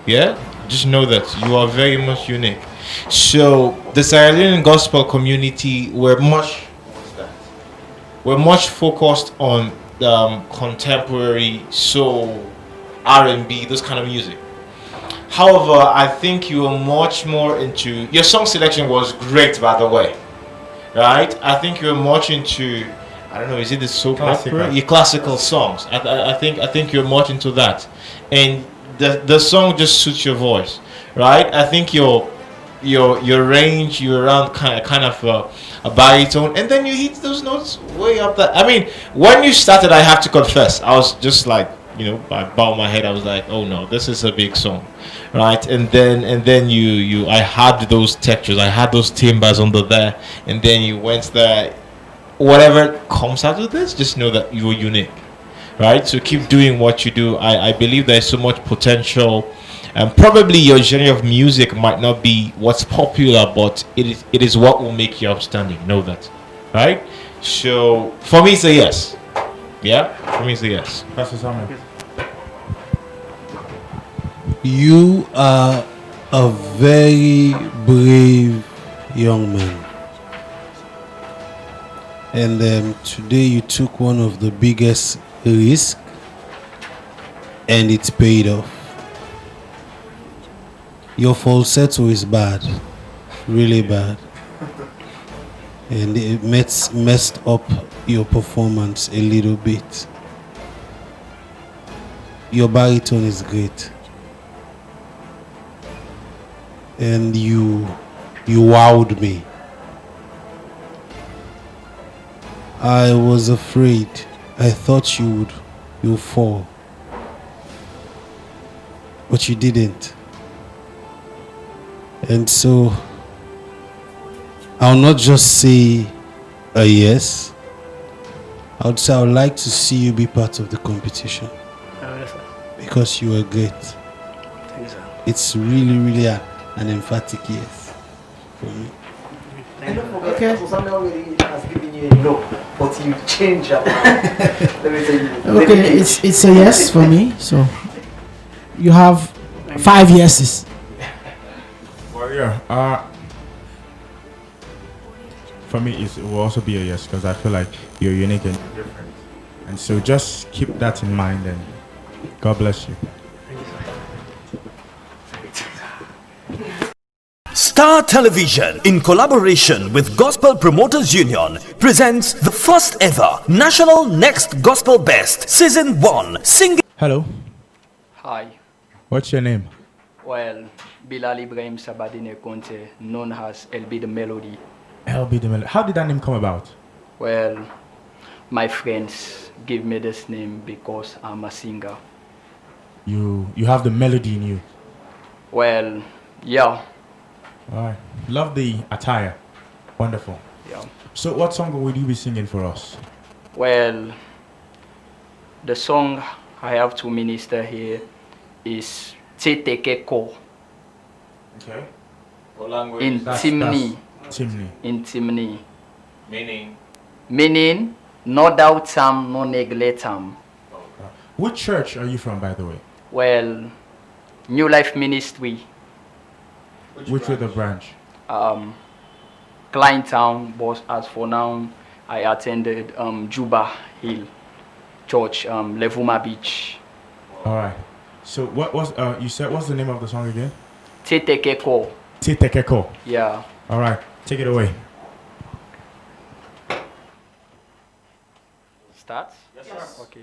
Yeah, just know that you are very much unique. So the Sierra Leonean gospel community we're much focused on contemporary soul, R&B, those kind of music. However, I think you are much more into your song selection was great, by the way, right? I think you're much into, I don't know, is it the soap opera? Your classical songs. I think you're much into that, and the song just suits your voice, right? I think you're your range, you're around kind of a baritone, and then you hit those notes way up there. I mean, when you started, I have to confess, I was just like, I bowed my head. I was like, oh no, this is a big song, right? And then you I had those textures, I had those timbers under there, and then you went there. Whatever comes out of this, just know that you're unique, right? So keep doing what you do. I believe there's so much potential. And probably your genre of music might not be what's popular, but it is what will make you outstanding. Know that, right? So for me, it's a yes. Yeah, for me, it's a yes. Pastor Samuel. You are a very brave young man. And today you took one of the biggest risks, and it's paid off. Your falsetto is bad, really bad, and it messed up your performance a little bit. Your baritone is great, and you wowed me. I was afraid. I thought you would fall, but you didn't. And so I'll not just say a yes. I would say I would like to see you be part of the competition, because you are great. Thank you, sir. It's really an emphatic yes for me. And don't forget, okay. So somebody already has given you a no, but you change your mind. Let me tell you. Okay, it's a yes for me. So you have 5 yeses. Well, yeah. For me, it will also be a yes, because I feel like you're unique and different. And so just keep that in mind, and God bless you. Star Television, in collaboration with Gospel Promoters Union, presents the first ever National Next Gospel Best Season 1 Singing. Hello. Hi. What's your name? Well, Bilal Ibrahim Sabadine Conte, known as LB the Melody. LB the Melody. How did that name come about? Well, my friends give me this name because I'm a singer. You have the melody in you. Well, yeah. Alright. Love the attire. Wonderful. Yeah. So what song would you be singing for us? Well, the song I have to minister here is Tetekeko. Okay. What language? In Timni. Timni. In Timni. Meaning? Meaning, no doubt them, no neglect them. Which church are you from, by the way? Well, New Life Ministry. Which way the branch? Kleintown, but as for now, I attended Juba Hill Church, Levuma Beach. Alright. So what was you said? What's the name of the song again? Tetekeko. Tetekeko. Yeah. Alright, take it away. Start? Yes, sir. Okay.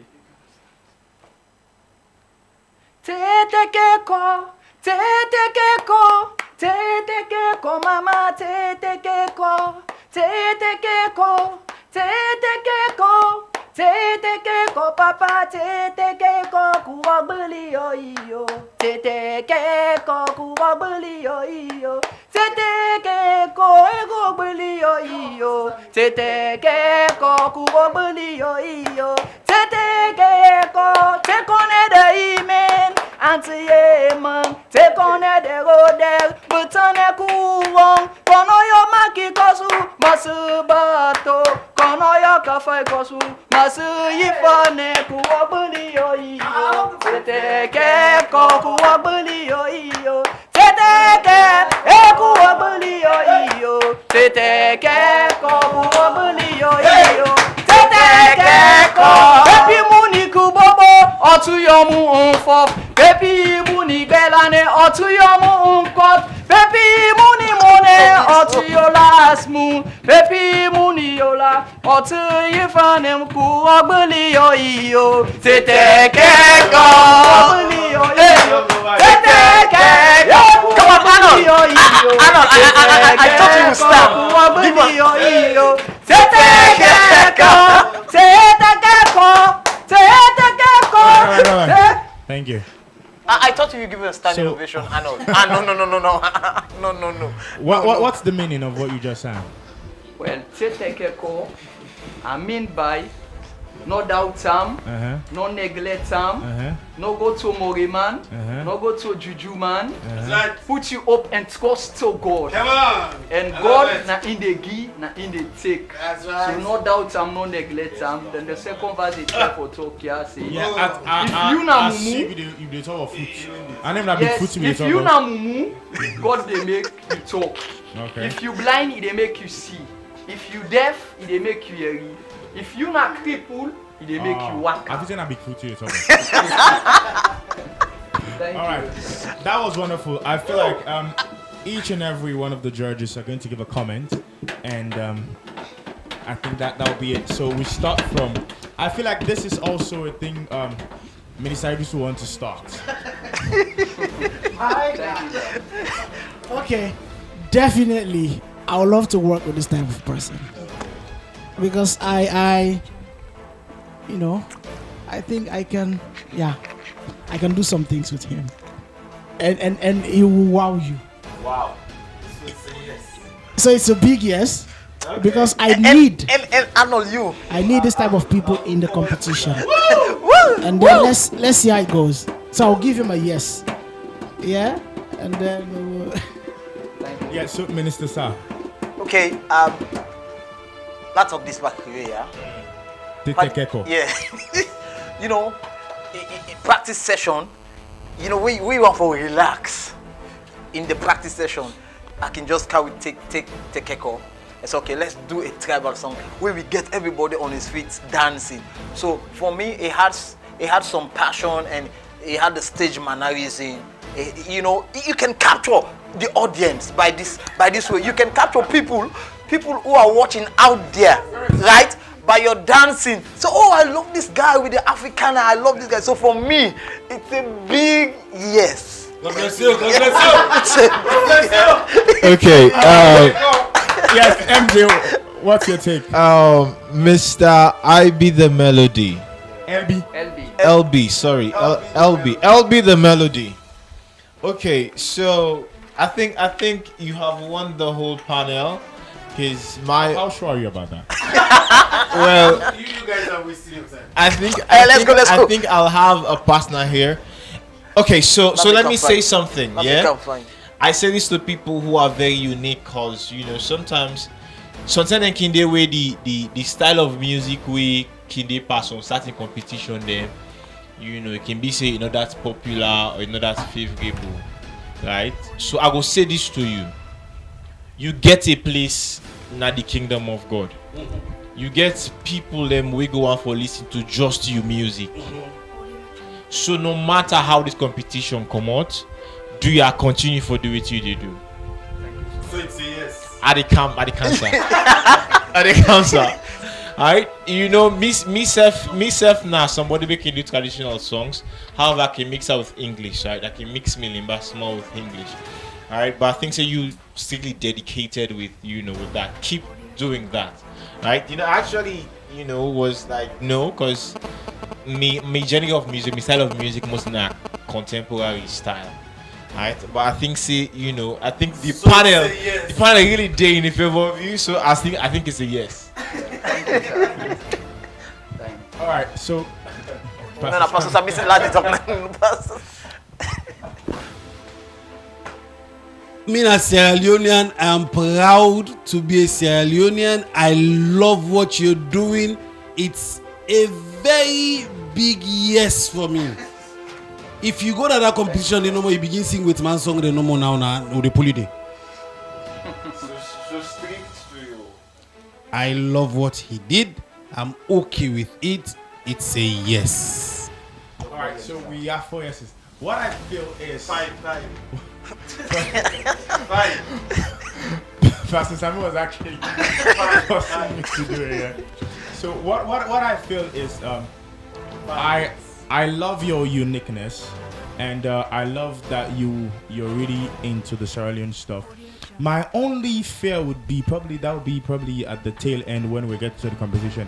Tetekeko, tetekeko, tetekeko, mama, tetekeko, tetekeko, tetekeko, tetekeko, papa, tetekeko, kuwabuli yo iyo, tetekeko, kuwabuli yo iyo, tetekeko, ego buli yo iyo, tetekeko, kuwabuli yo iyo, tetekeko, tekone de imen. Anti-Yemen, take on the road there, but on a cool one. Kono yo maki kosu, masu bato. Kono yo kafe kosu, masu yifane kuwabuli yo iyo. Teteke ko kuwabuli yo iyo. Teteke e kuwabuli yo iyo. Teteke ko kuwabuli yo iyo. Teteke ko. Epi muni kubobo, otu yo mu unfof. Pepi muni belane otu yo mu unkot. Pepi muni mone otu yo last moon. Pepi muni yola otu yifanem ku agbeli yo iyo. Teteke ko agbeli yo iyo. Teteke ko agbeli yo iyo. I thought you would start. Thank you. I thought you would give me a standing ovation. No. No. What's the meaning of what you just sang? Well, Tetekeko, I mean by no doubt no neglect no go to Moriman, no go to Juju man, put you up and trust to God. Come on. And God na in the give, na in the take. That's right. So no doubt no neglect Then the second verse is for talk here say. Yeah, if you na mumu, you dey talk of foot. I name that big yes, foot. if you na mumu, God they make you talk. Okay. If you blind, they make you see. If you deaf, they make you hear. If you not crippled, they make you walk. I think I'm big foot to All right, that was wonderful. I feel like each and every one of the judges are going to give a comment, and I think that'll be it. So we start from. I feel like this is also a thing. Minister Idris will want to start. Okay, definitely. I would love to work with this type of person because I think I can do some things with him, and he will wow you. Wow. So it's a big yes, because I need you. I need this type of people in the competition, and then let's see how it goes. So I'll give him a yes, yeah, and then yeah. So Minister Sir. Okay, let's talk this back here, yeah. Yeah. In practice session, we want to relax. In the practice session, I can just take echo. It's okay, let's do a tribal song where we get everybody on his feet dancing. So for me, it had some passion and it had the stage mannerism. You can capture the audience by this way. You can capture people who are watching out there, right? By your dancing. So, I love this guy with the Africana. I love this guy. So for me, it's a big yes. God bless you. God bless you. God bless you. Okay. Yes, MJ, what's your take? Mr. I Be the Melody. LB. Sorry. LB the Melody. Okay, so I think you have won the whole panel. How sure are you about that? Well, you guys are wasting your time. I think let's go. I think I'll have a partner here. Okay, so let me say something. Yeah, I say this to people who are very unique, cause sometimes they can do way the style of music we can they pass on certain competition there. It can be say that's popular or that's favorable, right? So I will say this to you. You get a place in the kingdom of God. You get people them we go on for listen to just you music. So no matter how this competition come out, do you continue for do what you do? So it's a yes. At the cancer. At the cancer. Alright, myself now somebody we can do traditional songs. However, I can mix it with English, right? I can mix Milimba small with English. Alright, but I think you strictly dedicated with with that. Keep doing that. Right? Actually, was like no, because my journey of music, my style of music must not contemporary style. Right? But I think I think the panel really did in favor of you, so I think it's a yes. Alright, so Me as Sierra Leonean, I am proud to be a Sierra Leonean. I love what you're doing. It's a very big yes for me. If you go to that competition, you begin sing with man song, no more now, or the poly. So strict to you. I love what he did. I'm okay with it. It's a yes. Alright, so we have 4 yeses. What I feel is five. Pastor Samuel was actually forcing me to do it. Yeah. So what I feel is I love your uniqueness, and I love that you're really into the Sierra Leone stuff. My only fear would be probably at the tail end when we get to the competition,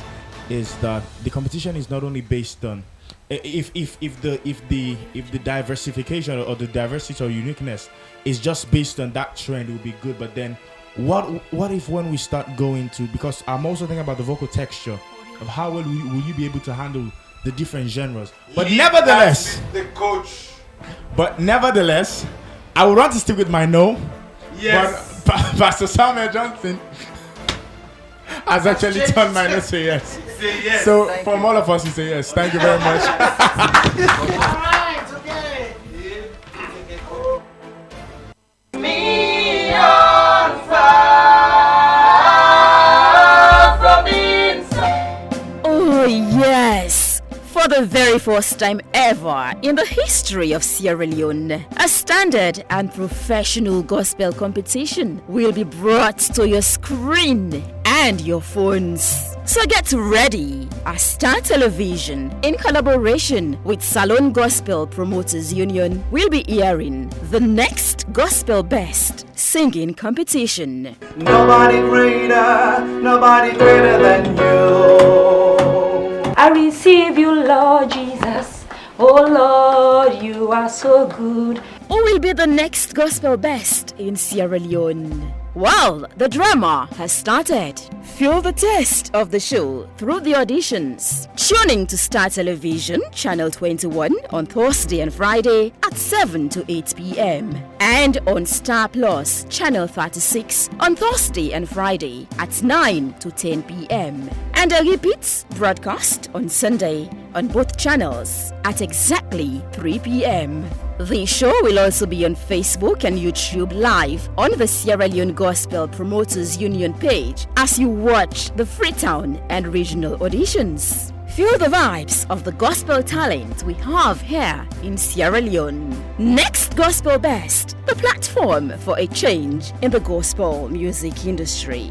is that the competition is not only based on if the diversification or the diversity or uniqueness is just based on that trend, it would be good. But then what if when we start going to, because I'm also thinking about the vocal texture of how well will you be able to handle the different genres. But nevertheless, the coach. But nevertheless, I would want to stick with my no. Yes. But Pastor Samuel Johnson has actually turned my no to yes. Say yes. So from all of us, we say yes. Thank you very much. Alright, okay. Me on fire from inside. Oh, yes. For the very first time ever in the history of Sierra Leone, a standard and professional gospel competition will be brought to your screen and your phones. So get ready as Star Television, in collaboration with Salon Gospel Promoters Union, will be airing the next Gospel Best Singing Competition. Nobody greater than you. I receive you, Lord Jesus. Oh Lord, you are so good. Who will be the next Gospel Best in Sierra Leone? Well, the drama has started. Feel the taste of the show through the auditions. Tuning to Star Television, Channel 21 on Thursday and Friday at 7 to 8 p.m. And on Star Plus, Channel 36 on Thursday and Friday at 9 to 10 p.m. And a repeat broadcast on Sunday on both channels at exactly 3 p.m. The show will also be on Facebook and YouTube live on the Sierra Leone Gospel Promoters Union page as you watch the Freetown and regional auditions. Feel the vibes of the gospel talent we have here in Sierra Leone. Next Gospel Best, the platform for a change in the gospel music industry.